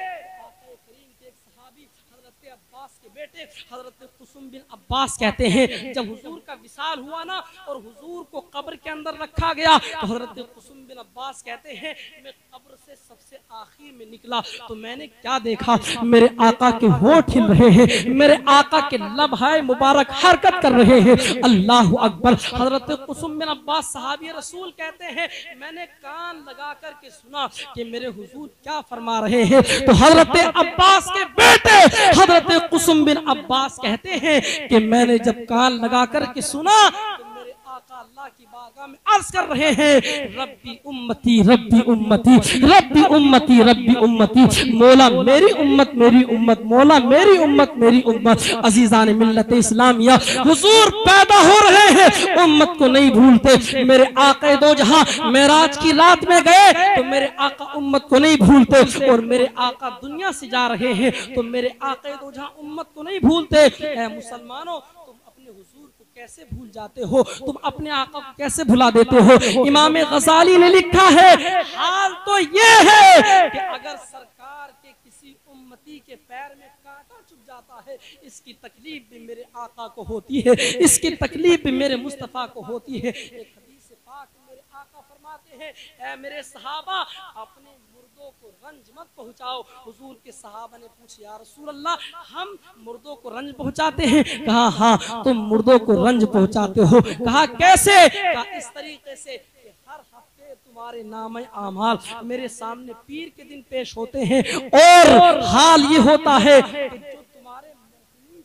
बेटे हजरत कुसुम बिन अब्बास कहते हैं, जब हुजूर का विसाल हुआ ना और हुजूर को कब्र के अंदर रखा गया, तो हजरत कुसुम बिन अब्बास कहते हैं, मैं कब्र से सबसे आखिर में निकला तो मैंने क्या देखा, मेरे आका के होठ हिल रहे हैं, मेरे आका के लबहाए मुबारक हरकत कर रहे हैं। अल्लाह अकबर। हजरत कुसुम बिन अब्बास सहाबी रसूल कहते हैं, मैंने कान लगा करके सुना कि मेरे हुजूर क्या फरमा रहे हैं। तो हजरत अब्बास के बेटे हजरत कुसुम बिन अब्बास कहते हैं कि मैंने जब कान लगा करके सुना तो मेरे आका अल्लाह की बारगाह में अर्ज कर रहे हैं, रब्बी उम्मती रब्बी उम्मती रब्बी उम्मती रब्बी उम्मती, मौला मेरी उम्मत मेरी उम्मत, मौला मेरी उम्मत मेरी उम्मत। अजीजान मिल्लत इस्लामिया, हुजूर पैदा हो रहे हैं, उम्मत को नहीं भूलते। मेरे आका दो जहां मेराज की रात में गए तो मेरे आका उम्मत को नहीं भूलते, और मेरे आका दुनिया से जा रहे हैं तो मेरे आका दो जहां उम्मत को नहीं भूलते। ऐ मुसलमानों, तुम अपने हुजूर को कैसे भूल जाते हो, तुम अपने आका को कैसे भुला देते हो। इमाम गजाली ने लिखा है, हाल तो ये है कि अगर सरकार के किसी उम्मती के पैर में कांटा चुभ जाता है, इसकी तकलीफ भी मेरे आका को होती है, इसकी तकलीफ भी मेरे मुस्तफा को होती है। एक हदीस पाक मेरे आका फरमाते हैं, ऐ मेरे सहाबा अपने मुर्दों को रंज मत पहुंचाओ। हुजूर के सहाबा ने पूछा, या रसूल अल्लाह हम मुर्दों को रंज पहुंचाते हैं? कहा हाँ, तुम मुर्दों को रंज पहुंचाते हो। कहा कैसे? कहा इस तरीके से कि हर हफ्ते तुम्हारे नामे आमाल मेरे सामने पीर के दिन पेश होते हैं, और हाल ये होता है कि जो तुम्हारे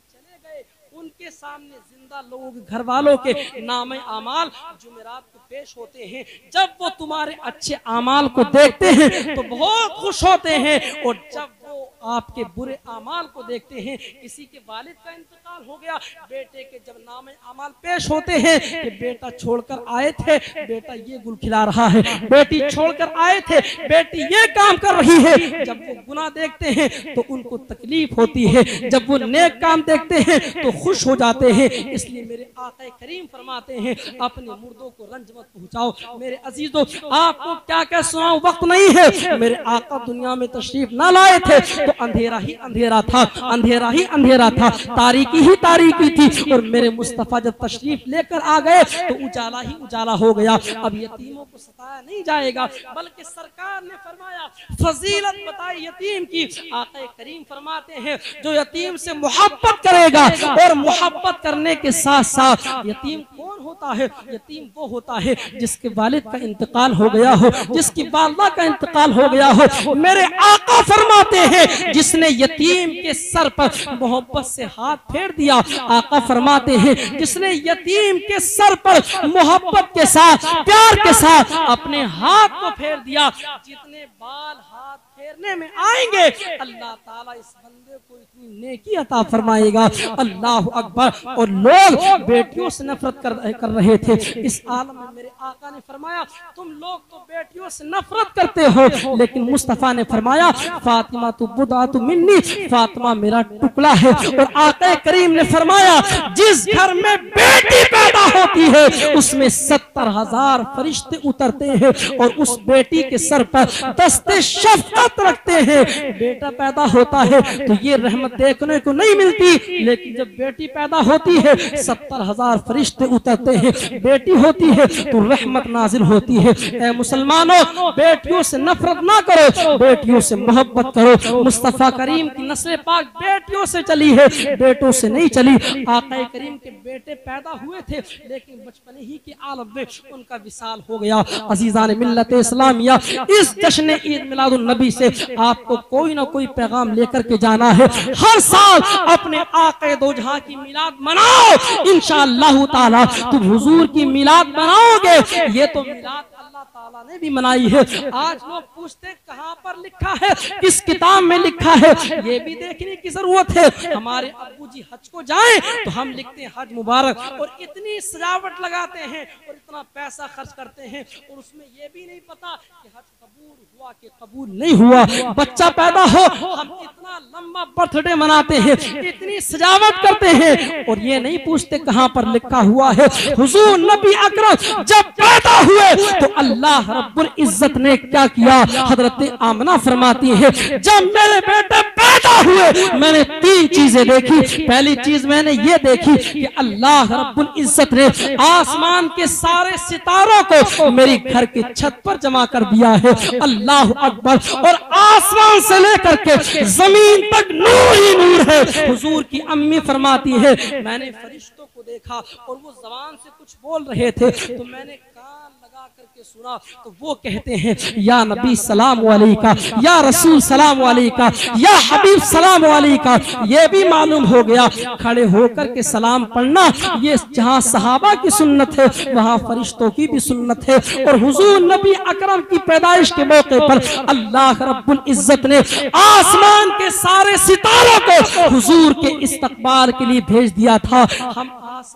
चले गए उनके सामने जिंदा लोगों के घर वालों के नामे आमाल जुमेरात को पेश होते हैं। जब वो तुम्हारे अच्छे आमाल को देखते हैं तो बहुत खुश होते हैं, और जब वो आपके बुरे आमाल को देखते हैं। किसी के वालिद का इंतकाल हो गया, बेटे के जब नामे अमाल पेश होते हैं कि बेटा छोड़कर आए थे, बेटा ये गुल खिला रहा है, बेटी छोड़कर आए थे, बेटी ये काम कर रही है। जब वो गुनाह देखते हैं तो उनको तकलीफ होती है, जब वो नेक काम देखते हैं तो खुश हो जाते हैं। इसलिए मेरे आका करीम फरमाते हैं अपने मुर्दों को रंज मत पहुंचाओ। मेरे अजीजों, आपको क्या क्या सुनाऊं, वक्त नहीं है। मेरे आका दुनिया में तशरीफ ना लाए थे तो अंधेरा ही अंधेरा था, अंधेरा ही अंधेरा था, तारीकी ही तारीकी थी। और मेरे मुस्तफा जब तशरीफ लेकर आ गए तो उजाला ही उजाला हो गया। अब यतीमों को सताया नहीं जाएगा, बल्कि सरकार ने फरमाया फजीलत बताई यतीम की। आका करीम फरमाते हैं जो यतीम से मोहब्बत करेगा, और मोहब्बत करने के साथ साथ यतीम कौन होता है? यतीम वो होता है जिसके वालिद का इंतकाल हो गया हो, जिसकी वालिदा का इंतकाल हो गया हो। मेरे आका फरमाते हैं जिसने यतीम के सर पर मोहब्बत से हाथ फेर दिया, आका फरमाते हैं जिसने यतीम के सर पर मोहब्बत के साथ, प्यार के साथ अपने हाथ को फेर दिया, जितने बाल हाथ फेरने में आएंगे अल्लाह ताला इस बंदे को इतनी नेकी अता फरमाएगा। अल्लाह अकबर। और लोग बेटियों से नफरत कर रहे थे इस आलम में। मेरे आका ने फरमाया तुम लोग तो बेटियों से नफरत करते हो, लेकिन मुस्तफा ने फरमाया फातिमा तु बुदातु मिन्नी, फातिमा मेरा टुकड़ा है। और आका करीम ने फरमाया जिस घर में बेटी पैदा होती है उसमें 70,000 फरिश्ते उतरते हैं और उस बेटी के सर पर दस्ते शफ़क़त रखते हैं। बेटा पैदा होता है तो ये रहमत देखने को नहीं मिलती, लेकिन जब बेटी पैदा होती है 70,000 फरिश्ते उतरते हैं। बेटी होती है तो रहमत नाजिल होती है। ऐ मुसलमानों, बेटियों से नफरत ना करो, बेटियों से मोहब्बत करो। मुस्तफा करीम की नस्ल पाक बेटियों से चली है, बेटों से नहीं चली। आका करीम के बेटे पैदा हुए थे, लेकिन बचपन ही के आलम में उनका विसाल हो गया। अजीजान मिल्लत इस्लामिया, इस जश्न ईद मिलादुन नबी से आपको कोई ना कोई पैगाम लेकर के जाना है। हर साल अपने आक़े दो जहां की मिलाद मनाओ, इंशाअल्लाह ताला तुम हुजूर की मिलाद मनाओगे। ये तो मिलाद अल्लाह ताला ने भी मनाई है। आज लोग पूछते कहां पर लिखा है, किस किताब में लिखा है, ये भी देखने की जरूरत है। हमारे अब्बू जी हज को जाएं तो हम लिखते हैं हज मुबारक, और इतनी सजावट लगाते हैं और इतना पैसा खर्च करते हैं, और उसमें ये भी नहीं पता कि हज कबूल हुआ कि कबूल नहीं हुआ। बच्चा पैदा हो हम इतना लंबा बर्थडे मनाते हैं, इतनी सजावट करते हैं, और ये नहीं पूछते कहां पर लिखा हुआ है। हुजूर नबी अकरम जब पैदा हुए तो अल्लाह रब्बुल इज्जत ने क्या किया? हजरत आमना फरमाती है जब मेरे बेटे पैदा हुए मैंने 3 चीजें देखी। पहली चीज मैंने ये देखी कि अल्लाह रब्बुल इज्जत ने आसमान के सारे सितारों को मेरी घर की छत पर जमा कर दिया है। अल्लाह अकबर। और आसमान से लेकर के जमीन तक नूर ही नूर है। हुजूर की अम्मी फरमाती है मैंने फरिश्तों को देखा और वो ज़बान से कुछ बोल रहे थे तो मैंने कान लगा करके सुना, तो वो कहते हैं या नबी सलाम अलैका, या रसूल सलाम अलैका, या हबीब सलाम अलैका। ये भी मालूम हो गया खड़े होकर के सलाम पढ़ना ये जहाँ सहाबा की सुन्नत है वहाँ फरिश्तों की भी सुन्नत है। और हुजूर नबी अकरम की पैदाइश के मौके पर अल्लाह रब्बुल इज्जत ने आसमान के सारे सितारों को हुजूर के इस्तकबाल के लिए भेज दिया था।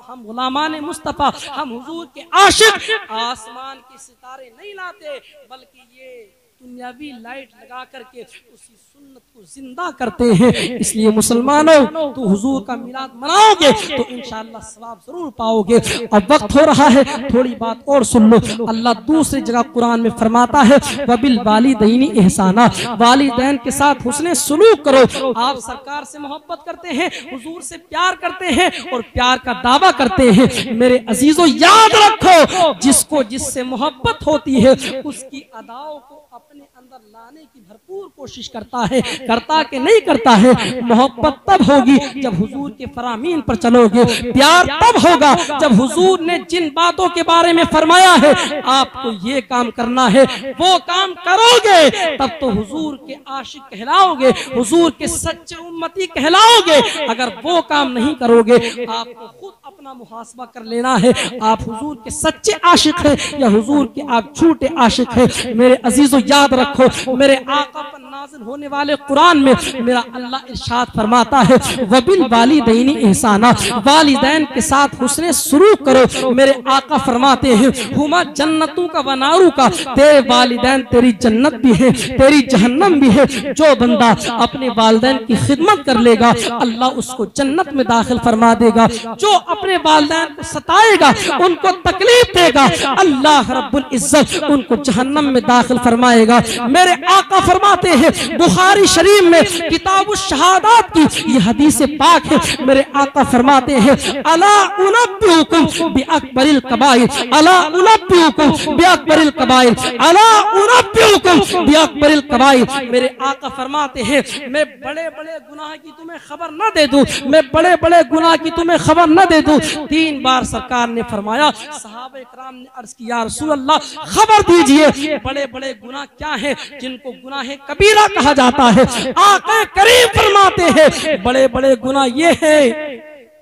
हम गुलामान मुस्तफा, हम हुजूर के आशिक आसमान के सितारे नहीं लाते, बल्कि ये दुनियावी लाइट लगा करके उसी सुन्नत को जिंदा करते हैं। इसलिए मुसलमानों तो हुजूर का मिलाद मनाओगे तो इंशाअल्लाह सवाब जरूर पाओगे। अब वक्त हो रहा है, थोड़ी बात और सुन लो। अल्लाह दूसरी जगह कुरान में फरमाता है वबिल वालिदैनी इहसाना, वालिदैन के साथ हुस्ने सुलूक करो। आप सरकार से मोहब्बत करते हैं, हुजूर से प्यार करते हैं और प्यार का दावा करते हैं। मेरे अजीजों याद रखो जिसको जिससे मोहब्बत होती है उसकी अदाओं को अपने अंदर लाने की भरपूर कोशिश करता है। करता कि नहीं करता है? मोहब्बत तब होगी जब हुजूर के फरामीन पर चलोगे। प्यार तब होगा जब हुजूर ने जिन बातों के बारे में फरमाया है आपको ये काम करना है वो काम करोगे तब तो हुजूर के आशिक कहलाओगे, हुजूर के सच्चे उम्मती कहलाओगे। अगर वो काम नहीं करोगे आपको खुद अपना मुहासबा कर लेना है, आप हुजूर के सच्चे आशिक हैं या हुजूर के आप झूठे आशिक हैं। मेरे अजीजों याद रखो मेरे आका पर नाज़िल नाज़िल होने वाले कुरान में मेरा अल्लाह इरशाद फरमाता है वबिल वालिदैनी एहसाना, वालिदैन के साथ हुस्ने सुलूक करो। मेरे आका फरमाते हैं हुमा जन्नतों का वनारू का, तेरे वालिदैन तेरी जन्नत भी है तेरी जहन्नम भी है। जो बंदा अपने वालिदैन की खिदमत कर लेगा अल्लाह उसको जन्नत में दाखिल फरमा देगा। जो अपने वालिदैन को सताएगा उनको तकलीफ देगा अल्लाह रब्बुल इज्जत उनको जहन्नम में दाखिल फरमाएगा। मेरे आका फरमाते हैं बुखारी शरीफ में किताबुश शहादात की ये हदीस पाक है। मेरे आका फरमाते हैं अला उनब्बिउकुम बिअकबरिल कबाइर, अला उनब्बिउकुम बिअकबरिल कबाइर, अला उनब्बिउकुम बिअकबरिल कबाइर। मेरे आका फरमाते हैं मैं बड़े बड़े गुनाह की तुम्हें खबर न दे दूं, मैं बड़े बड़े गुनाह की तुम्हें खबर न दे दूं। 3 बार सरकार ने फरमाया। सहाबा इकराम ने अर्ज किया या रसूल अल्लाह खबर दीजिए बड़े बड़े गुनाह क्या है जिनको गुनाह कबीरा कहा जाता है। आका करीम फरमाते हैं बड़े बड़े गुनाह ये है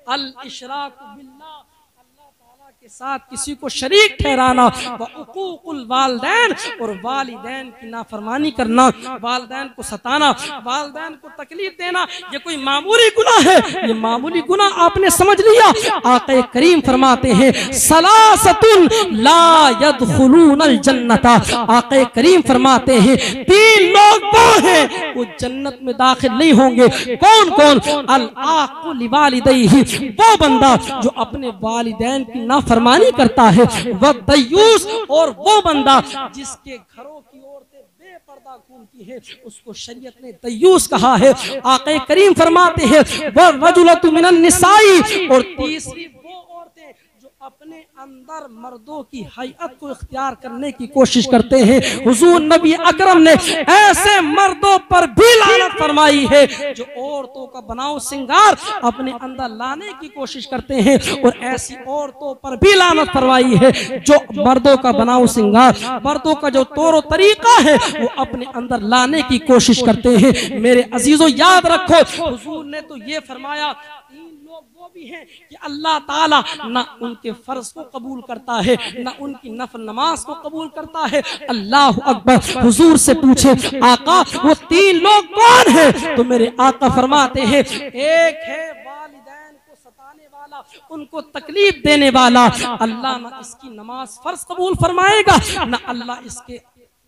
अल इशराक बिल्लाह, अल्लाह ताला के साथ किसी को शरीक ठहराना, व उकूकुल वालिदैन और वालिदैन की नाफरमानी करना, वालिदैन को सताना, वालिदैन को तकलीफ देना। ये कोई मामूली गुनाह है? ये मामूली गुनाह आपने समझ लिया। आका करीम फरमाते हैं सलासतुन ला यदखुलूनल जन्नता, आका करीम फरमाते हैं 3 लोग वो हैं वो जन्नत में दाखिल नहीं होंगे। कौन कौन? अल आक़ु लिवालिदैहि, वो बंदा जो अपने वालिदैन की नाफरमानी करता है, वह दयूस और वो बंदा जिसके घरों की औरतें बेपर्दा घूमती है उसको शरीयत ने दयूस कहा है। आका करीम फरमाते हैं वह रजुलतु मिनन निसाई, और तीसरी वो औरतें जो अपने अंदर मर्दों की हैयत को इख्तियार करने की कोशिश करते हैं। हुजूर नबी अकरम ने ऐसे मर्दों पर भी लानत फरमाई है जो औरतों का बनाव सिंगार अपने अंदर लाने की कोशिश करते हैं, और ऐसी औरतों पर भी लानत फरमाई है जो मर्दों का बनाव सिंगार, मर्दों का जो तौर तरीका है वो अपने अंदर लाने की कोशिश करते हैं। मेरे अजीजों याद रखो हुजूर ने तो ये फरमाया 3 लोग वो भी हैं कि अल्लाह ताला ना उनके फर्ज को कबूल करता है ना उनकी नफल नमाज को कबूल करता है। अल्लाह अकबर। हुजूर से पूछे आका वो 3 लोग कौन हैं? तो मेरे आका फरमाते हैं एक है वालिदैन को सताने वाला, उनको तकलीफ देने वाला, अल्लाह ना इसकी नमाज फर्ज कबूल फरमाएगा ना अल्लाह इसके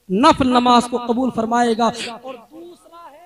नफल नमाज को कबूल फरमाएगा। और दूसरा है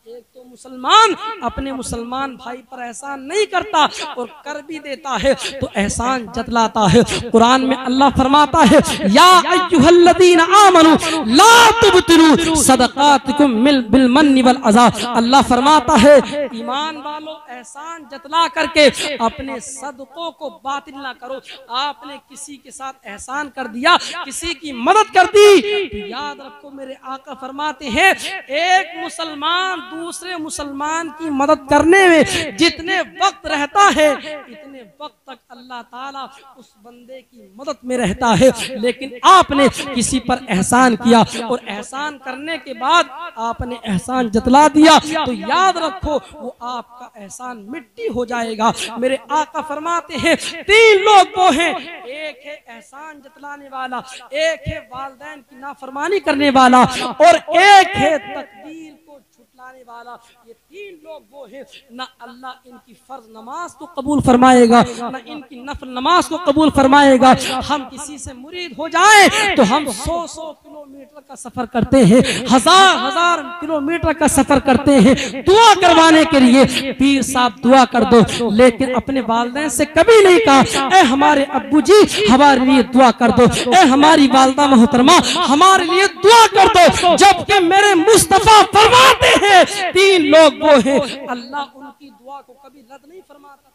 एक तो मुसलमान अपने मुसलमान भाई पर एहसान नहीं करता और कर भी देता है तो एहसान जतलाता है। कुरान में अल्लाह फरमाता है या अय्युहल्लज़ीना आमनू ला तुबतिलू सदकातकुम बिल मन्नि वल अज़ा। अल्लाह फरमाता है ईमान वालों एहसान जतला करके अपने सदकों को बातिल ना करो। आपने किसी के साथ एहसान कर दिया, किसी की मदद कर दी, तो याद रखो मेरे आका फरमाते हैं एक मुसलमान दूसरे मुसलमान की मदद करने में जितने वक्त रहता है इतने वक्त तक अल्लाह ताला उस बंदे की मदद में रहता है। लेकिन आपने किसी पर एहसान किया और एहसान करने के बाद आपने एहसान जतला दिया तो याद रखो वो आपका एहसान मिट्टी हो जाएगा। मेरे आका फरमाते हैं 3 लोग वो हैं, एक है एहसान जतलाने वाला, एक है वालिदैन की नाफरमानी करने वाला और एक है तकदीर को झुटलाने वाला। ये 3 लोग वो हैं ना अल्लाह इनकी फर्ज नमाज को कबूल फरमाएगा ना इनकी नफल नमाज को कबूल फरमाएगा। हम किसी से मुरीद हो जाएं तो हम 100-100 किलोमीटर का सफर करते हैं, 1000-1000 किलोमीटर का सफर करते हैं दुआ करवाने के लिए। पीर साहब दुआ कर दो, लेकिन अपने वालिदैन से कभी नहीं कहा ए हमारे अब्बू जी हमारे लिए दुआ कर दो, ए हमारी वालिदा मोहतरमा हमारे लिए दुआ कर दो। जबकि मेरे मुस्तफा फरमाते हैं 3 लोग वो हैं अल्लाह उनकी दुआ को कभी रद्द नहीं फरमाता।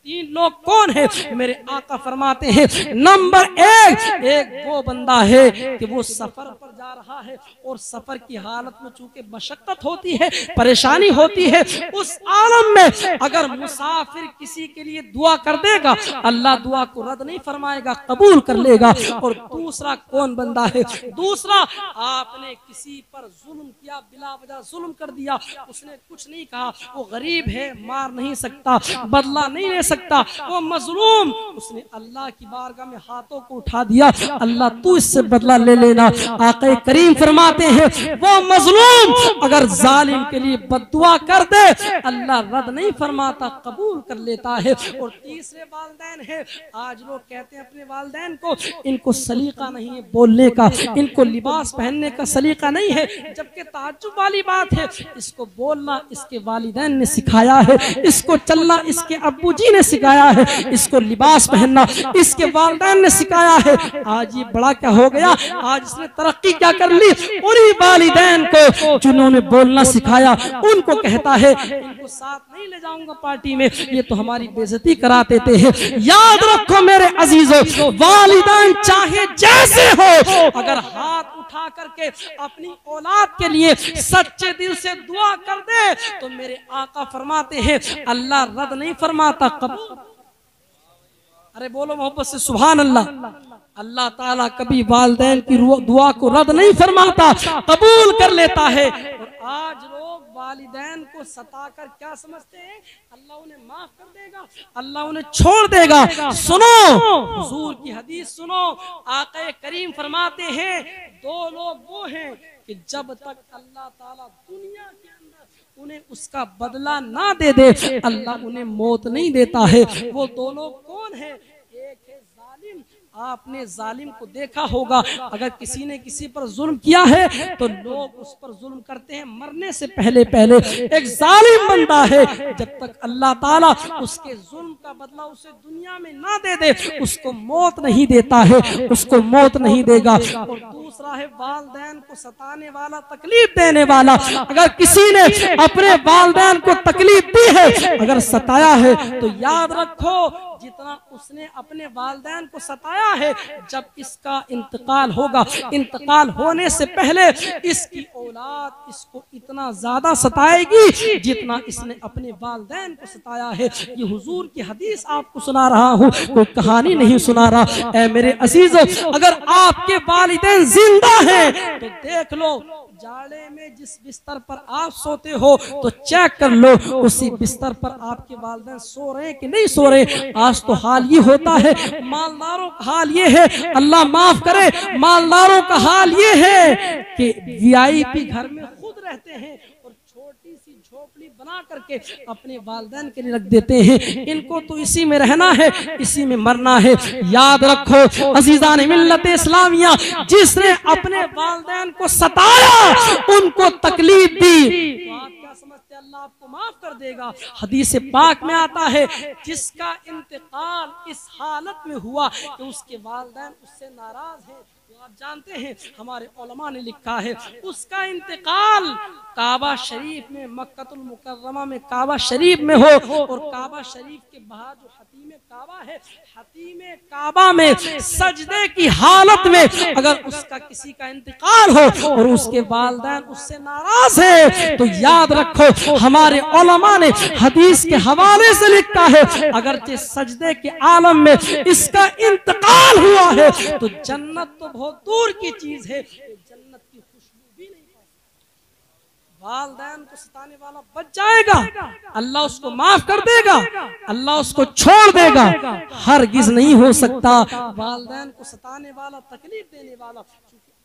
3 लोग कौन है? मेरे आका फरमाते हैं नंबर 1 एक वो बंदा है कि वो सफर पर जा रहा है और सफर की हालत में चूंकि मशक्कत होती है, परेशानी होती है, उस आलम में अगर मुसाफिर किसी के लिए दुआ कर देगा अल्लाह दुआ को रद्द नहीं फरमाएगा, कबूल कर लेगा। और दूसरा कौन बंदा है? दूसरा आपने किसी पर जुल्म किया, बिला वजह जुल्म कर दिया, उसने कुछ नहीं कहा, वो गरीब है मार नहीं सकता, बदला नहीं ले सकता, वो मजलूम, उसने अल्लाह की बारगाह में हाथों को उठा दिया, अल्लाह तू इससे बदला ले लेना। आका आका करीम फरमाते हैं वो मजलूम अगर जालिम के लिए बद्दुआ कर दे अल्लाह रद्द नहीं फरमाता, कबूल कर लेता है। और तीसरे वालिदैन है, आज लोग कहते हैं अपने वालिदैन को इनको सलीका नहीं है बोलने का, इनको लिबास पहनने का सलीका नहीं है, जबकि ताज्जुब वाली बात है, इसको बोलना इसके वालिदैन ने सिखाया है, इसको चलना इसके अब्बू जी ने सिखाया है, इसको लिबास पहनना इसके वालिदैन ने सिखाया है। आज ये बड़ा क्या हो गया, आज इसने तरक्की क्या कर ली, उन्हीं वालिदैन को जिन्होंने बोलना सिखाया उनको कहता है इनको साथ नहीं ले जाऊंगा पार्टी में, ये तो हमारी बेइज्जती करा देते हैं। याद रखो मेरे अजीजों, वालिदैन चाहे जैसे हो, अगर हाथ उठा करके अपनी औलाद के लिए सच्चे दिल से दुआ कर दे तो मेरे आका फरमाते हैं अल्लाह रद्द नहीं फरमाता, कबूल। अरे बोलो मोहब्बत से सुभान अल्लाह। अल्लाह ताला कभी वालिदैन की दुआ को रद्द नहीं फरमाता, कबूल कर लेता है। और आज लोग वालिदैन को सताकर क्या समझते हैं, अल्लाह उन्हें माफ कर देगा, अल्लाह उन्हें छोड़ देगा। सुनो हुजूर की हदीस सुनो, आका करीम फरमाते हैं दो लोग वो हैं कि जब तक अल्लाह ताला दुनिया के अंदर उन्हें उसका बदला ना दे दे अल्लाह उन्हें मौत नहीं देता है। वो दो लोग कौन है, एक है जालिम, आपने जालिम को देखा होगा, अगर किसी ने किसी पर जुल्म किया है तो लोग उस पर जुल्म करते हैं मरने से पहले पहले। एक जालिम बंदा है, जब तक अल्लाह ताला उसके जुल्म का बदला उसे दुनिया में ना दे दे उसको मौत नहीं देता है, उसको मौत नहीं देगा। और दूसरा है वालिदैन को सताने वाला, तकलीफ देने वाला। अगर किसी ने अपने वालिदैन को तकलीफ दी है, अगर सताया है, तो याद रखो जितना उसने अपने वालिदैन को सताया है, जब इसका इंतकाल होगा, इंतकाल होने से पहले इसकी औलाद इसको इतना ज्यादा सताएगी जितना इसने अपने वालिदैन को सताया है। ये हुजूर की हदीस आपको सुना रहा हूँ, कोई कहानी नहीं सुना रहा। ऐ मेरे अजीजों, अगर आपके वालिदैन जिंदा हैं तो देख लो, जाड़े में जिस बिस्तर पर आप सोते हो तो चेक कर लो उसी बिस्तर पर आपके वालिदैन सो रहे हैं कि नहीं सो रहे। आज तो हाल ये होता है, मालदारों का हाल ये है, अल्लाह माफ करे, मालदारों का हाल ये है कि वीआईपी घर में खुद रहते हैं और छोटी सी झोपड़ी बना करके अपने वालिदैन के लिए रख देते हैं। इनको तो इसी में रहना है, इसी में मरना है। याद रखो अजीजान मिल्लत इस्लामिया, जिसने अपने वालिदैन को सताया, उनको तकलीफ दी, तो आप क्या समझते हैं अल्लाह आपको माफ कर देगा? हदीस पाक में आता है जिसका इंतकाल इस हालत में हुआ कि उसके वालिदैन उससे नाराज हैं, आप जानते हैं हमारे उलमा ने लिखा है उसका इंतकाल काबा शरीफ में, मक्कतुल मुकर्रमा में काबा शरीफ में हो, और काबा शरीफ के बाहर जो हतीम काबा है, हतीम काबा में सजदे की हालत में अगर उसका किसी का इंतकाल हो और उसके वालिदैन उससे नाराज है, तो याद रखो हमारे उलमा ने हदीस के हवाले से लिखा है अगरचे सजदे के आलम में इसका इंतकाल हुआ है तो जन्नत तो बहुत दूर की चीज है, जन्नत की खुशबू भी नहीं पाती। वालिदैन को सताने वाला बच जाएगा, अल्लाह उसको माफ कर देगा, अल्लाह उसको छोड़ देगा। हरगिज नहीं हो सकता वालिदैन को सताने वाला, तकलीफ देने वाला।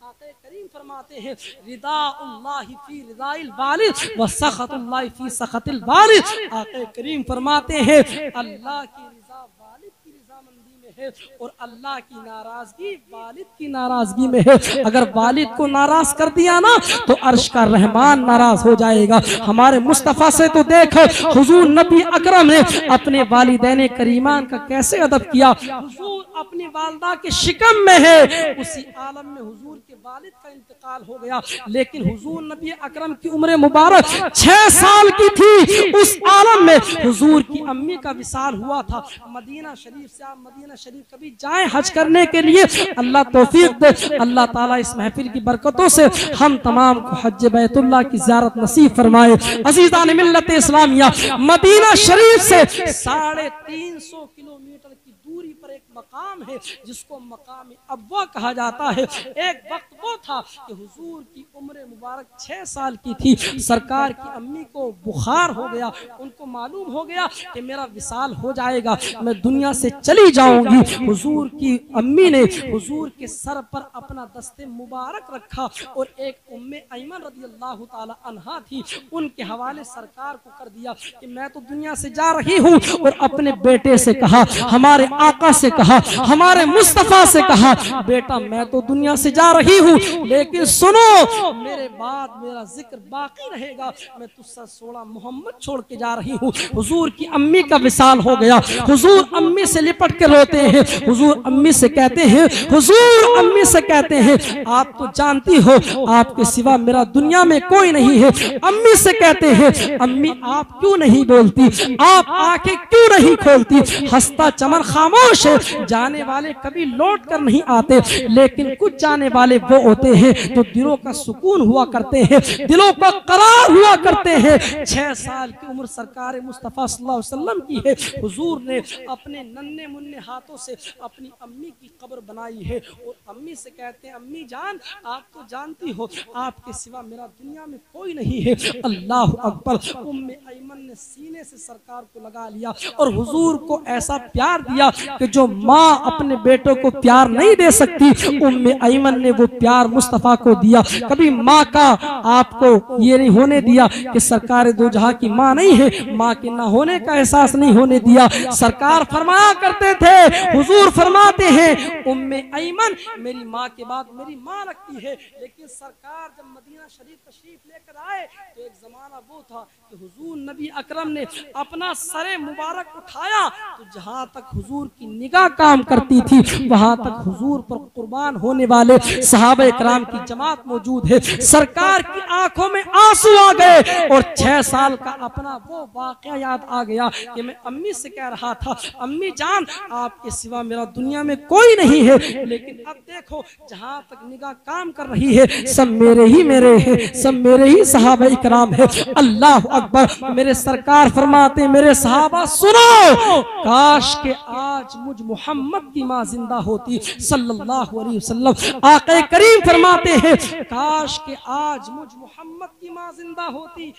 आका करीम फरमाते हैं रिदाउल्लाहि फी रिदाइल वालिद व सखतुल्लाहि फी सखतिल वालिद। आका करीम फरमाते हैं अल्लाह की रिजा वालिद की रिजामंदी में है और अल्लाह की नाराजगी वालिद की नाराजगी में है। अगर वालिद को नाराज कर दिया ना तो अर्श का रहमान नाराज हो जाएगा। हमारे मुस्तफा से तो देखो हुजूर नबी अकरम ने अपने वालिदैन करीमान का कैसे अदब किया। हुजूर अपनी वालदा के शिकम में है, उसी आलम में हुजूर के वालिद का इंतकाल हो गया, लेकिन हुजूर नबी अकरम की उम्र मुबारक 6 साल की थी। उस आलम में हुजूर की अम्मी का विसाल हुआ था। मदीना शरीफ से आप मदीना शरीफ कभी जाएं हज करने के लिए, अल्लाह तौफीक दे। अल्लाह ताला इस महफिल की बरकतों से हम तमाम को हज बैतुल्लाह की ज़ियारत नसीब फरमाए। अज़ीज़ान मिल्लत इस्लामिया, मदीना शरीफ से 350 किलोमीटर की दूरी पर एक मकाम मकाम है जिसको मकाम अब्वा कहा जाता है। एक वक्त वो था कि हुजूर की उम्र मुबारक 6 साल की थी। सरकार की अम्मी को बुखार हो गया, उनको मालूम हो गया कि मेरा विसाल हो जाएगा, मैं दुनिया से चली जाऊंगी। हुजूर की अम्मी ने हुजूर के सर पर अपना दस्ते मुबारक रखा और एक उम्मे ऐमन रज़ियल्लाहु ताला अन्हा थी, उनके हवाले सरकार को कर दिया कि मैं तो दुनिया से जा रही हूँ। और अपने बेटे से कहा, हमारे आका से कहा, हमारे मुस्तफा से कहा, बेटा मैं तो दुनिया से जा रही हूँ, लेकिन सुनो मेरे बाद मेरा जिक्र बाकी रहेगा, मैं तुझसे 16 मोहम्मद छोड़ के जा रही हूँ। हुजूर की अम्मी का विसाल हो गया। हुजूर अम्मी से लिपट के रोते हैं। हुजूर अम्मी से कहते हैं, हुजूर अम्मी से कहते हैं, आप तो जानती हो आपके सिवा मेरा दुनिया में कोई नहीं है। अम्मी से कहते हैं, अम्मी आप क्यों नहीं बोलती, आप आंखें क्यों नहीं खोलती। हंसता चमन खामोश है, जाने वाले कभी लौट कर नहीं आते, लेकिन कुछ जाने वाले वो होते हैं जो दिलों का सुकून हुआ करते हैं, दिलों का करार हुआ करते हैं। 6 साल की उम्र सरकार मुस्तफा सल्लल्लाहु अलैहि वसल्लम की है। हुजूर ने अपने नन्हे मुन्ने हाथों से अपनी अम्मी की कब्र बनाई है और अम्मी से कहते हैं, अम्मी जान आप तो जानती हो आपके सिवा मेरा दुनिया में कोई नहीं है। अल्लाह अकबर। उम्मे ऐमन ने सीने से सरकार को लगा लिया और हुजूर को ऐसा प्यार दिया कि जो माँ अपने बेटों को प्यार नहीं दे सकती, उम्मे ऐमन ने वो प्यार मुस्तफा को दिया। कभी माँ का आपको ये नहीं होने दिया कि सरकार दो जहां की माँ नहीं है, माँ के ना होने का एहसास नहीं होने दिया। सरकार फरमाया करते थे, हुजूर फरमाते हैं, उम्मे ऐमन मेरी माँ के बाद मेरी माँ लगती है। लेकिन सरकार जब मदीना शरीफ तशरीफ लेकर आए तो एक जमाना वो था कि हुजूर नबी अकरम ने अपना सरे मुबारक उठाया तो जहां तक हुजूर की निगाह काम करती थी वहां तक हुजूर पर कुर्बान होने वाले सहाबा कराम की जमात मौजूद है। सरकार की आंखों में आंसू आ गए और 6 साल का अपना वो वाकया याद आ गया कि मैं अम्मी से कह रहा था, अम्मी जान आपके सिवा मेरा दुनिया में कोई नहीं है, लेकिन अब देखो जहां तक निगाह काम कर रही है सब मेरे हैं, सब मेरे ही सहाबा इकराम है। अल्लाह अकबर। मेरे सरकार फरमाते, मेरे सहाबा सुनो, काश के आज मुझ मोहम्मद की माँ जिंदा होती सल्लल्लाहु अलैहि वसल्लम। आक़ा करीम फरमाते हैं, काश के आज मुझ मोहम्मद की माँ जिंदा होती,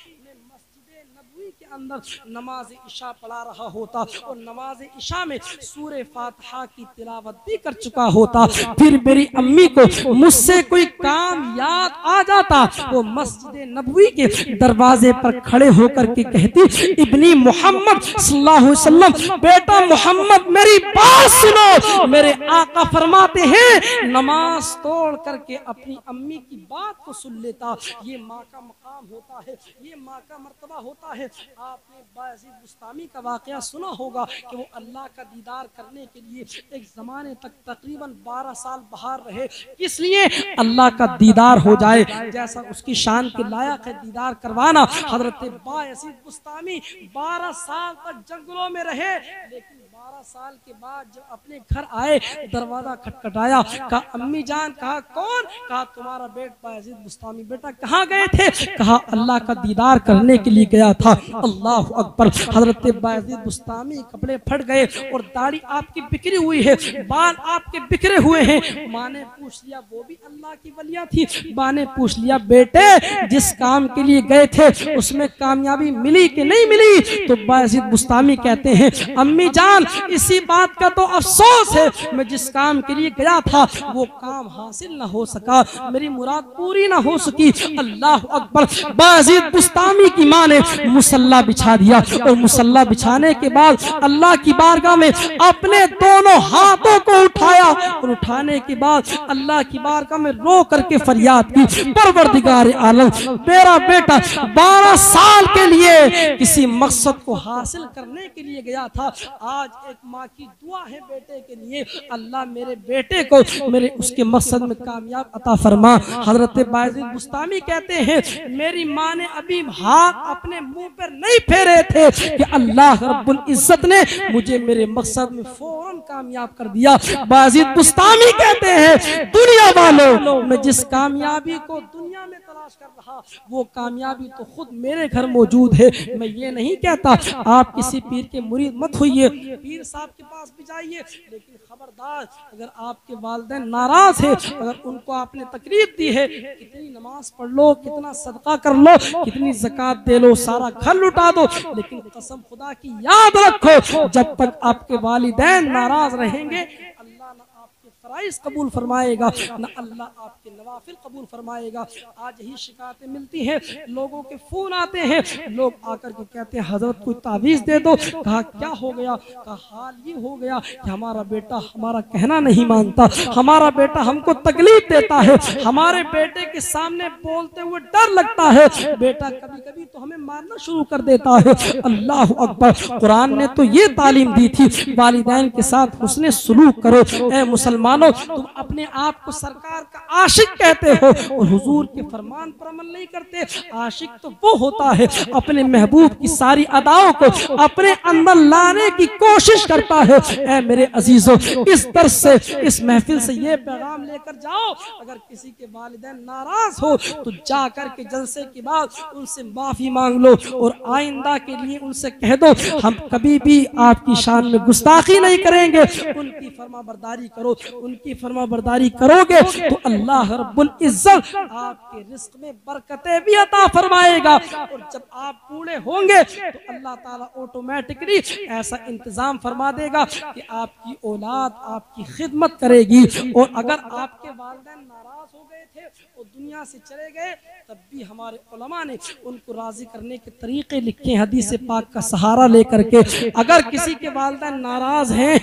के अंदर नमाज इशा पढ़ा रहा होता और नमाज इशा में सूरे फातिहा की तिलावत भी कर चुका होता। फिर मेरी अम्मी को मुझसे कोई काम याद आ जाता, वो मस्जिद नबवी के दरवाजे पर खड़े होकर के कहती, इब्नी मोहम्मद सल्लल्लाहु अलैहि वसल्लम, बेटा मोहम्मद मेरी बात सुनो। मेरे आका फरमाते हैं, नमाज तोड़ करके अपनी अम्मी की बात को सुन लेता। ये माँ का मकाम होता है, ये माँ का मर्तबा होता है। आपने बायज़ीद बुस्तामी का वाकया सुना होगा कि वो अल्लाह का दीदार करने के लिए एक ज़माने तक तकरीबन 12 साल बाहर रहे, इसलिए अल्लाह का दीदार हो जाए, जैसा उसकी शान के लायक है दीदार करवाना। हजरत बायज़ीद बुस्तामी 12 साल तक जंगलों में रहे, लेकिन 12 साल के बाद जब अपने घर आए दरवाजा खटखटाया, कहा अम्मी जान। कहा कौन? कहा तुम्हारा बेटा बायज़ीद बुस्तामी। बेटा कहाँ गए थे? कहा अल्लाह का दीदार करने के लिए गया था। अल्लाह अकबर। हजरत बायज़ीद बुस्तामी कपड़े फट गए और दाढ़ी आपकी बिखरी हुई है, बाल आपके बिखरे हुए हैं। माँ ने पूछ लिया, वो भी अल्लाह की वलिया थी। माँ ने पूछ लिया, बेटे जिस काम के लिए गए थे उसमें कामयाबी मिली कि नहीं मिली? तो बायज़ीद बुस्तामी कहते हैं, अम्मी जान इसी बात का तो अफसोस है, मैं जिस काम के लिए गया था वो काम हासिल न हो सका, मेरी मुराद पूरी न हो सकी। अल्लाह अकबर। बायज़ीद बुस्तामी की माँ ने मुसल्ला बिछा दिया और मुसल्ला बिछाने के बाद अल्लाह की बारगाह में अपने दोनों हाथों को उठाया और उठाने के बाद अल्लाह की बारगाह में रो करके फरियाद की, परवरदिगार आलम मेरा बेटा 12 साल के लिए किसी मकसद को हासिल करने के लिए गया था, आज एक माँ की दुआ है बेटे के लिए, अल्लाह मेरे बेटे को मेरे उसके मकसद में कामयाब अता फरमा। हजरत बायज़ीद बुस्तामी कहते हैं, मेरी माँ ने अभी हाथ अपने मुंह पर नहीं फेरे थे कि अल्लाह रब्बुल इज्जत ने मुझे मेरे मकसद में फौरन कामयाब कर दिया। बायज़ीद बुस्तामी कहते हैं, दुनिया वालों मैं जिस कामयाबी को दुनिया में तलाश कर रहा वो कामयाबी तो खुद मेरे घर मौजूद है। मैं ये नहीं कहता आप किसी पीर के मुरीद मत होइए, पीर साहब के पास भी जाइए, लेकिन खबरदार अगर आपके वालिदैन नाराज है, अगर उनको आपने तकलीफ दी है, कितनी नमाज पढ़ लो, कितना सदका कर लो, कितनी ज़कात दे लो, सारा घर लुटा दो, लेकिन कसम खुदा की याद रखो जब तक आपके वालिदैन नाराज रहेंगे अल्लाह न आपके फराइज कबूल फरमाएगा, न अल्लाह आपके नवाफिल कबूल फरमाएगा। आज यही शिकायतें मिलती हैं, लोगों के फोन आते हैं, लोग आकर के कहते हैं हजरत कोई तावीज़ दे दो। कहा क्या हो गया? कहा हाल ये हो गया कि हमारा बेटा हमारा कहना नहीं मानता, हमारा बेटा हमको तकलीफ देता है, हमारे बेटे के सामने बोलते हुए डर लगता है, बेटा कभी कभी तो हमें मारना शुरू कर देता है। अल्लाह अकबर, कुरान ने तो ये तालीम दी थी वालिदैन के साथ हुस्ने सुलूक करो। ए मुसलमानों, तुम अपने आप को सरकार का आशिक कहते हो और हुजूर के फरमान पर अमल नहीं करते। आशिक तो वो होता है अपने महबूब की सारी अदाओं को अपने अंदर लाने की कोशिश करता है। ए मेरे अजीजों, इस दर्स से, इस महफिल से ये पैगाम लेकर जाओ, अगर किसी के वालिदैन नाराज हो तो जाकर के जलसे के बाद उनसे माफी मांग लो और आइंदा के लिए उनसे कह दो हम कभी भी आपकी शान में गुस्ताखी नहीं करेंगे, उनकी फरमाबरदारी करो। उनकी फरमाबरदारी करोगे तो अल्लाह रब्बुल इज्जत आपके रिस्क में बरकतें भी अता फरमाएगा, और जब आप बूढ़े होंगे तो अल्लाह ताला ऑटोमेटिकली ऐसा इंतजाम फरमा देगा कि आपकी औलाद आपकी खिदमत करेगी। और अगर आपके वालिदैन नाराज हो गए थे और दुनिया से चले गए, तब भी हमारे उलमा ने उनको राजी करने के तरीके लिखे हदीस पाक का सहारा लेकर के। अगर किसी के वालिदैन नाराज हैं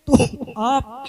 तो आप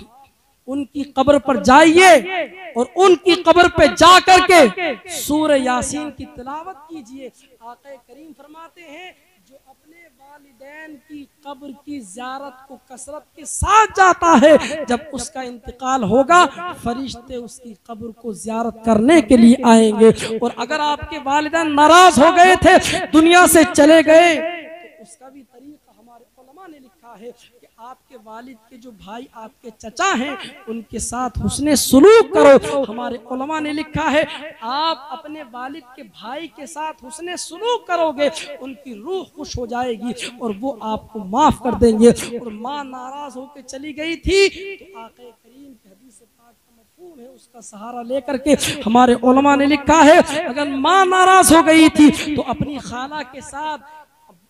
उनकी कब्र पर जाइए और उनकी कब्र पे जा करके सूरह यासीन की तिलावत कीजिए। आका करीम फरमाते हैं जो अपने वालिदैन की कब्र की ज़ियारत को कसरत के साथ जाता है, जब उसका इंतकाल होगा फरिश्ते उसकी कब्र को ज़ियारत करने के लिए आएंगे। और अगर आपके वालिदैन नाराज हो गए थे, दुनिया से चले गए, तो उसका भी तरीका हमारे उलमा ने लिखा है कि आपके वालिद के जो भाई आपके चचा हैं उनके साथ हुस्ने सुलूक करो। हमारे उलमा ने लिखा है आप अपने वालिद के भाई के साथ हुस्ने सुलूक करोगे, उनकी रूह खुश हो जाएगी और वो आपको माफ कर देंगे। और माँ नाराज होकर चली गई थी तो आका करीम की हदीस पाक का मफ़हूम है, उसका सहारा लेकर के हमारे उलमा ने लिखा है अगर माँ नाराज हो गई थी तो अपनी खाला के साथ,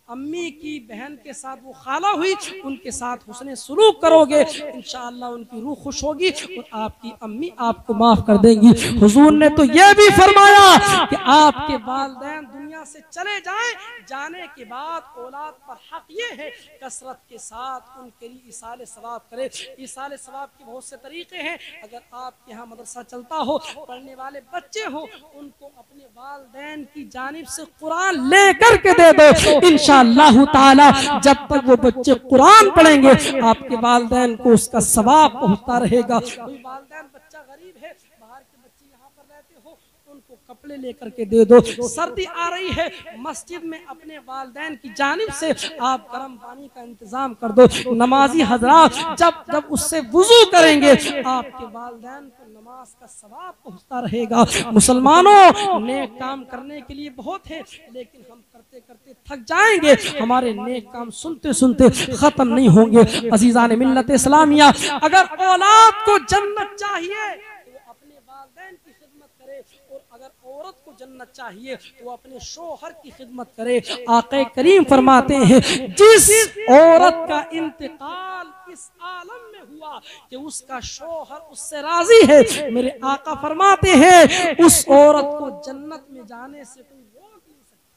अम्मी की बहन के साथ वो खाला हुई, उनके साथ हुस्ने सुलूक करोगे, इंशाअल्लाह उनकी रूह खुश होगी और आपकी अम्मी आपको माफ कर देंगी। हुजूर ने तो ये भी फरमाया कि आपके वालिदैन दुनिया से चले जाएं, जाने के बाद औलाद पर हक ये है कसरत के साथ उनके लिए इसाले सवाब करे। इसाले सवाब के बहुत से तरीके हैं। अगर आपके यहाँ मदरसा चलता हो, पढ़ने वाले बच्चे हो, उनको अपने वालिदैन की जानिब से कुरान लेकर के दे दो। इंशाअल्लाह ताला जब तक वो बच्चे कुरान पढ़ेंगे आपके वालिदैन को उसका सवाब पहुंचता रहेगा। कोई वालिदैन बच्चा गरीब है, बाहर के बच्चे यहाँ पर रहते हो, उनको कपड़े लेकर के दे दो। सर्दी आ रही है, मस्जिद में अपने वालिदैन की जानिब से आप गर्म पानी का इंतजाम कर दो। नमाजी हजरात जब जब उससे वुजू करेंगे आपके वालिदैन को नमाज का सवाब पहुंचता रहेगा। मुसलमानों, नेक काम करने के लिए बहुत है, लेकिन हम करते करते थक जाएंगे, हमारे नेक काम सुनते सुनते खत्म नहीं होंगे। अजीजान मिल्लत इस्लामिया, अगर औलाद को जन्नत चाहिए तो अपने वालिदैन की खिदमत करे, और अगर औरत को जन्नत चाहिए तो अपने शोहर की खिदमत करे। आका करीम फरमाते हैं जिस औरत का इंतकाल इस आलम में हुआ कि उसका शोहर उससे राजी है, मेरे आका फरमाते हैं उस औरत को जन्नत में जाने से कोई रोक नहीं सकता।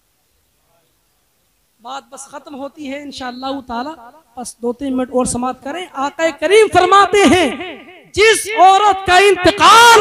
बात बस खत्म होती है इंशाअल्लाह ताला, बस 2-3 मिनट और समाप्त करें। आका करीम फरमाते हैं जिस औरत का इंतकाल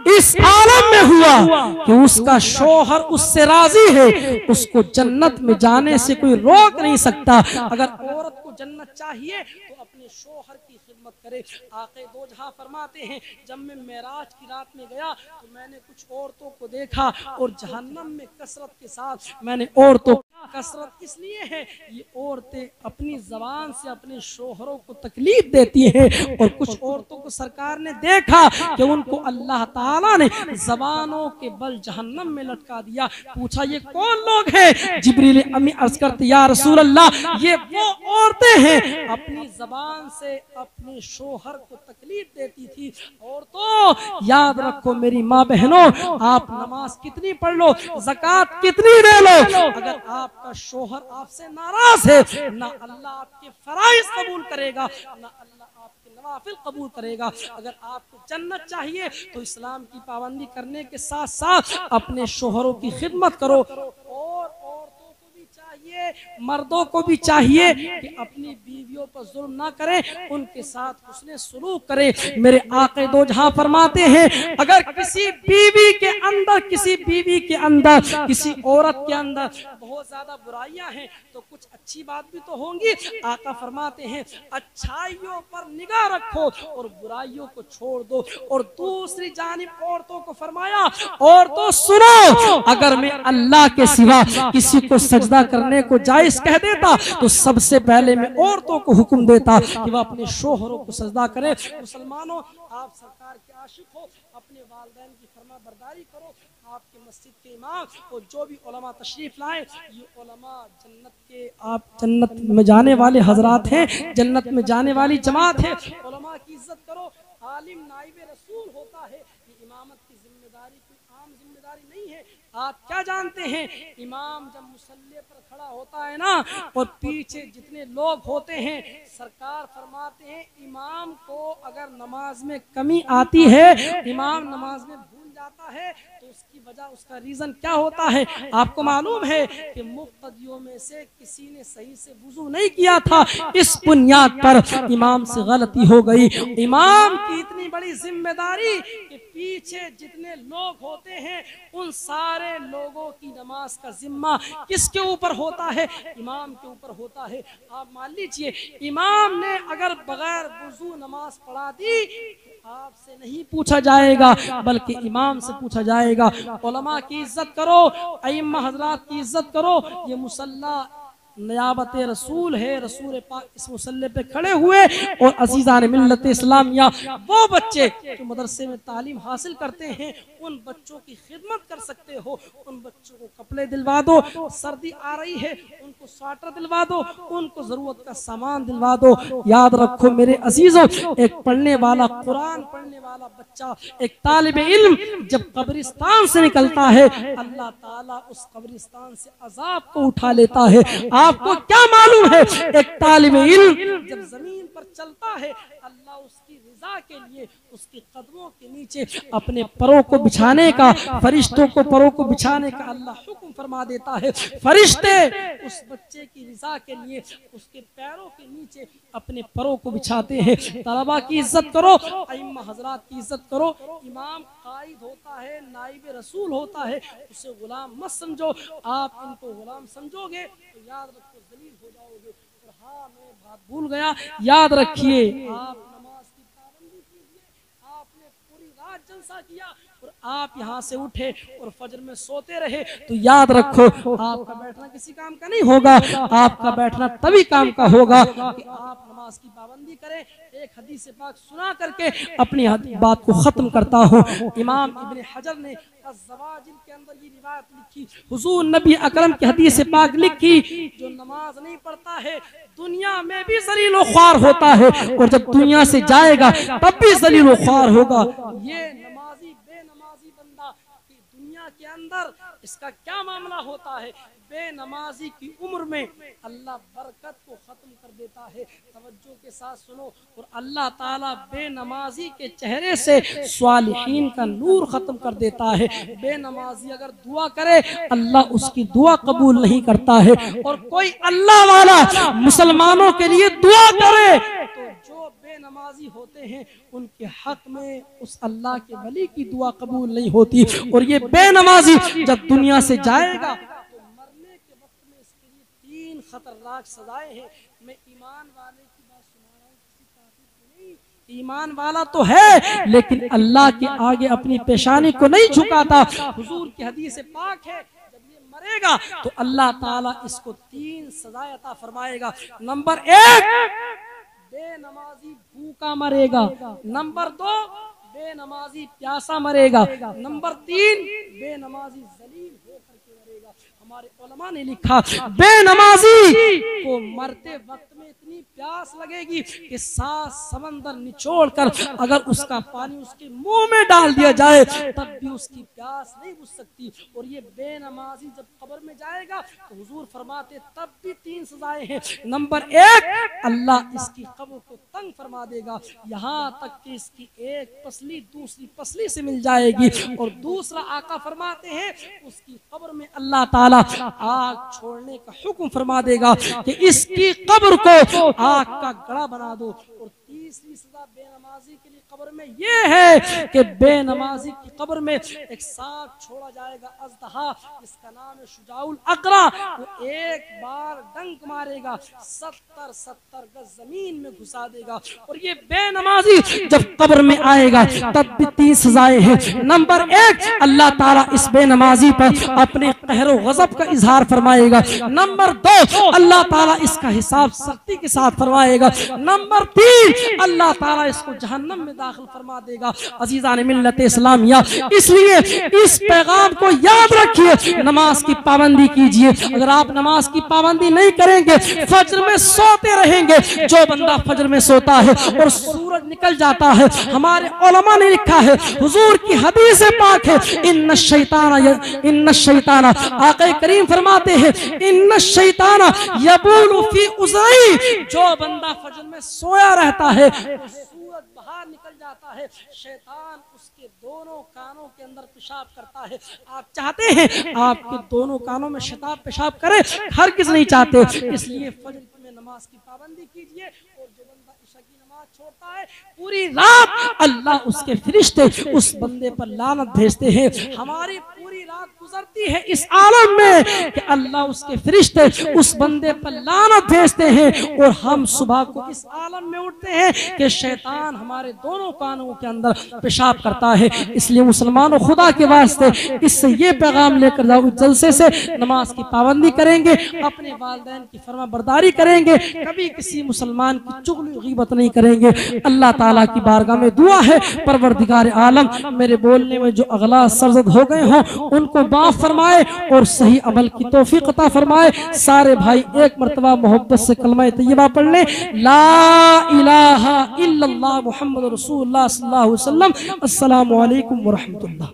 इस आलम में हुआ कि उसका शोहर उससे राजी है, उसको जन्नत में जाने से कोई रोक नहीं सकता। अगर औरत को जन्नत चाहिए तो अपने शोहर की खिदमत करे। आके दो जहां फरमाते हैं जब मैं मेराज की रात में गया तो मैंने कुछ औरतों को देखा और जहन्नम में कसरत के साथ मैंने औरतों कसरत इसलिए है ये औरतें अपनी जबान से अपने शोहरों को तकलीफ देती हैं, और कुछ औरतों को सरकार ने देखा कि उनको अल्लाह ताला ने जबानों के बल जहन्नम में लटका दिया। पूछा ये कौन लोग हैं? जिब्रील अमी अर्ज करते या रसूल अल्लाह, ये वो औरतें हैं अपनी जबान से अपने शोहर को तकलीफ देती थी। औरतों याद रखो मेरी माँ बहनों, आप नमाज कितनी पढ़ लो, ज़कात कितनी दे लो, अगर आपका शोहर आपसे नाराज है, ना अल्लाह आपके फराइज कबूल करेगा, ना अल्लाह आपके नवाफिल कबूल करेगा। अगर आपको जन्नत चाहिए तो इस्लाम की पाबंदी करने के साथ साथ अपने शोहरों की खिदमत करो। और औरतों को भी चाहिए, मर्दों को भी चाहिए कि अपनी बीवियों पर जुल्म ना करें, उनके साथ हुस्ने सुलूक करें। मेरे आक़ा दो जहां फरमाते हैं, अगर किसी बीवी के अंदर, किसी बीवी के अंदर, किसी औरत के अंदर बहुत ज्यादा बुराइयां हैं तो कुछ अच्छी बात भी तो होंगी। आका फरमाते हैं अच्छाइयों पर निगाह रखो और बुराइयों को छोड़ दो। और दूसरी जानिब औरतों को फरमाया, औरतों सुनो, अगर मैं अल्लाह के सिवा किसी को सजदा करने को जायज कह देता तो सबसे पहले मैं औरतों को हुक्म देता कि वह अपने शोहरों को सजदा करे। मुसलमानों, आप सरकार के आशिक हो, अपने वालिदैन की फरमा बरदारी करो। आपके मस्जिद के इमाम और जो भी उलमा तशरीफ लाए, ये उलमा जन्नत के, आप जन्नत में जाने वाले हजरात हैं, जन्नत में जाने वाली जमात है। उलमा की इज्जत करो। आलिम नाइबे रसूल होता है। ये इमामत की जिम्मेदारी कोई आम जिम्मेदारी नहीं है। आप क्या जानते हैं, इमाम जब मुसल्ले पर खड़ा होता है ना, और पीछे जितने लोग होते हैं, सरकार फरमाते हैं इमाम को अगर नमाज में कमी आती है, इमाम नमाज में भूल जाता है, तो उसकी वजह, उसका रीजन क्या होता है? आपको मालूम है कि मुक्तदियों में से किसी ने सही से वुजू नहीं किया था, इस बुनियाद पर इमाम से गलती हो गई। इमाम की इतनी बड़ी जिम्मेदारी कि पीछे जितने लोग होते हैं उन सारे लोगों की नमाज का जिम्मा किसके ऊपर होता है? इमाम के ऊपर होता है। आप मान लीजिए इमाम ने अगर बगैर वुजू नमाज पढ़ा दी, आपसे नहीं पूछा जाएगा बल्कि इमाम से पूछा जाएगा। उलमा की इज्जत करो, अइम्मा हजरात की इज्जत करो। ये मुसल्ला नियाबत रसूल है, रसूल पाक इस मुसल्ले पे खड़े हुए। और अजीज़ान मिल्लत इस्लामिया, वो बच्चे जो मदरसे में तालीम हासिल करते हैं, उन बच्चों की खिदमत कर सकते हो। उन बच्चों को कपड़े दिलवा दो, सर्दी आ रही है उनको स्वेटर दिलवा दो, उनको जरूरत का सामान दिलवा दो। याद रखो मेरे अजीजों, एक पढ़ने वाला, कुरान पढ़ने वाला बच्चा, एक तालिबे इल्म जब कब्रिस्तान से निकलता है, अल्लाह ताला उस कब्रिस्तान से अजाब को उठा लेता है। आपको क्या मालूम है, एक तालिबे इल्म जब जमीन पर चलता है, अल्लाह उसकी रिजा के लिए उसके कदमों के नीचे अपने परों को बिछाने का, फरिश्तों को परों को बिछाने का अल्लाह हुक्म फरमा देता है। फरिश्ते उस बच्चे की रिजा के लिए उसके पैरों के नीचे अपने परों को बिछाते हैं। तलबा की इज्जत करो, अइम्मा हजरात की इज्जत करो। इमाम कायद होता है, नाइब रसूल होता है, उसे गुलाम मत समझो। आप इनको गुलाम समझोगे तो याद रखो जलील हो जाओगे। और हाँ, मैं बात भूल गया, याद रखिए, आप नमाज की पाबंदी कीजिए। आपने पूरी रात जलसा किया और आप यहाँ से उठे और फजर में सोते रहे, तो याद रखो आपका बैठना किसी काम का नहीं होगा। आपका बैठना तभी काम का होगा कि आप नमाज की पाबंदी करें। एक हदीस पाक सुना करके अपनी बात को खत्म करता हूँ। इमाम इब्ने हजर ने अज़्ज़वाजिल के अंदर ये रिवायत लिखी, हुजूर नबी अकरम की हदीस पाक लिखी, जो नमाज नहीं पढ़ता है दुनिया में भी ज़लील व ख्वार होता है, और जब दुनिया से जाएगा तब भी ज़लील व ख्वार होगा। ये नमाजी बेनमाजी बंदा कि दुनिया के अंदर इसका क्या मामला होता है? बेनमाजी की उम्र में अल्लाह बरकत को खत्म कर देता है। तवज्जो के साथ सुनो। और अल्लाह ताला बेनमाजी के चेहरे से स्वालिहीन का नूर खत्म कर देता है। बेनमाजी अगर दुआ करे अल्लाह उसकी दुआ कबूल नहीं करता है। और कोई अल्लाह वाला मुसलमानों के लिए दुआ करे तो जो बेनमाजी होते हैं उनके हक में उस अल्लाह के वली की दुआ कबूल नहीं होती। और ये बेनमाजी जब दुनिया से जाएगा खतरनाक सजाएं हैं। मैं ईमान वाले की बात सुना रहा हूँ, किसी काफिर की नहीं। ईमान वाला तो है लेकिन अल्लाह के आगे अपनी पेशानी को नहीं झुकाता। हुजूर की हदीस पाक है, जब ये मरेगा तो अल्लाह ताला इसको 3 सजाएं अता फरमाएगा। नंबर 1, बेनमाजी भूखा मरेगा। नंबर 2, बेनमाजी प्यासा मरेगा। नंबर 3, बेनमाजी जलील होकर के मरेगा। हमारे उलमा ने लिखा, बेनमाजी को मरते वक्त में इतनी प्यास लगेगी कि 7 समंदर निचोड़ कर अगर उसका पानी उसके मुंह में डाल दिया जाए तब भी उसकी प्यास नहीं बुझ सकती। और ये बेनमाजी जब कब्र में जाएगा तो हुजूर फरमाते तब भी 3 सजाएं हैं। नंबर 1, अल्लाह इसकी कब्र को तंग फरमा देगा, यहाँ तक कि इसकी एक पसली दूसरी पसली से मिल जाएगी। और दूसरा आका फरमाते हैं उसकी कब्र में अल्लाह ताला आग छोड़ने का हुक्म फरमा देगा कि इसकी कब्र को आग का गड़ा बना दो। और तीसरी सजा बेनमाजी के लिए कब्र में ये है कि बेनमाजी की कब्र में एक सांप छोड़ा जाएगा, अज़दहा, इसका नाम है शुजाउल अक़रा। वो एक बार डंक मारेगा 70 गज जमीन में घुसा देगा। और ये बेनमाजी जब कब्र में आएगा तब भी 3 सजाएं हैं। नंबर 1, अल्लाह ताला इस बेनमाजी पर अपने कहर व गज़ब का इजहार फरमाएगा। नंबर 2, अल्लाह ताला इसका हिसाब सख्ती के साथ फरमाएगा। नंबर 3, अल्लाह ताला इसको जहन्नम में दाखिल फरमा देगा। अजीज़ान मिल्लत इस्लामिया, इसलिए इस पैगाम को याद रखिए, नमाज की पाबंदी कीजिए। अगर आप नमाज की पाबंदी नहीं करेंगे, फजर में सोते रहेंगे, जो बंदा फजर में सोता है और सूरज निकल जाता है, हमारे उलमा ने लिखा है, हुजूर की हदीस पाक है, इन्न शैताना, आक़ा करीम फरमाते हैं, इन्न शैताना यबूलु फी उज़ई, जो बंदा फजर में सोया रहता है, सूरज बाहर निकल जाता है, शैतान उसके दोनों कानों के अंदर पेशाब करता है। आप चाहते हैं आपके दोनों कानों में शैतान पेशाब करे? हरगिज़ नहीं चाहते। इसलिए फजर में नमाज की पाबंदी कीजिए। और जो बंदा इशा की नमाज छोड़ता है, पूरी रात अल्लाह उसके फरिश्ते उस बंदे पर लानत भेजते हैं। हमारी पूरी रात गुजरती है इस आलम में कि अल्लाह उसके फरिश्ते उस बंदे पर लानत भेजते हैं, और हम सुबह को इस आलम में उठते हैं कि शैतान हमारे दोनों कानों के अंदर पेशाब करता है। इसलिए मुसलमानों, खुदा के वास्ते इससे ये पैगाम लेकर जाओ, जलसे से नमाज की पाबंदी करेंगे, अपने वालिदैन की फरमा बरदारी करेंगे, कभी किसी मुसलमान की चुगली गीबत नहीं करेंगे। अल्लाह ताला की बारगाह में दुआ है, परवरदिगार आलम मेरे बोलने में जो अगला सरजद हो गए हों उनको माफ फरमाए और सही अमल की तौफीक अता फरमाए। सारे भाई एक मर्तबा मोहब्बत से कलमा तैयबा पढ़ लें, ला इलाहा इल्लल्लाह मुहम्मद रसूलुल्लाह सल्लल्लाहु अलैहि वसल्लम। अस्सलामु अलैकुम व रहमतुल्लाह।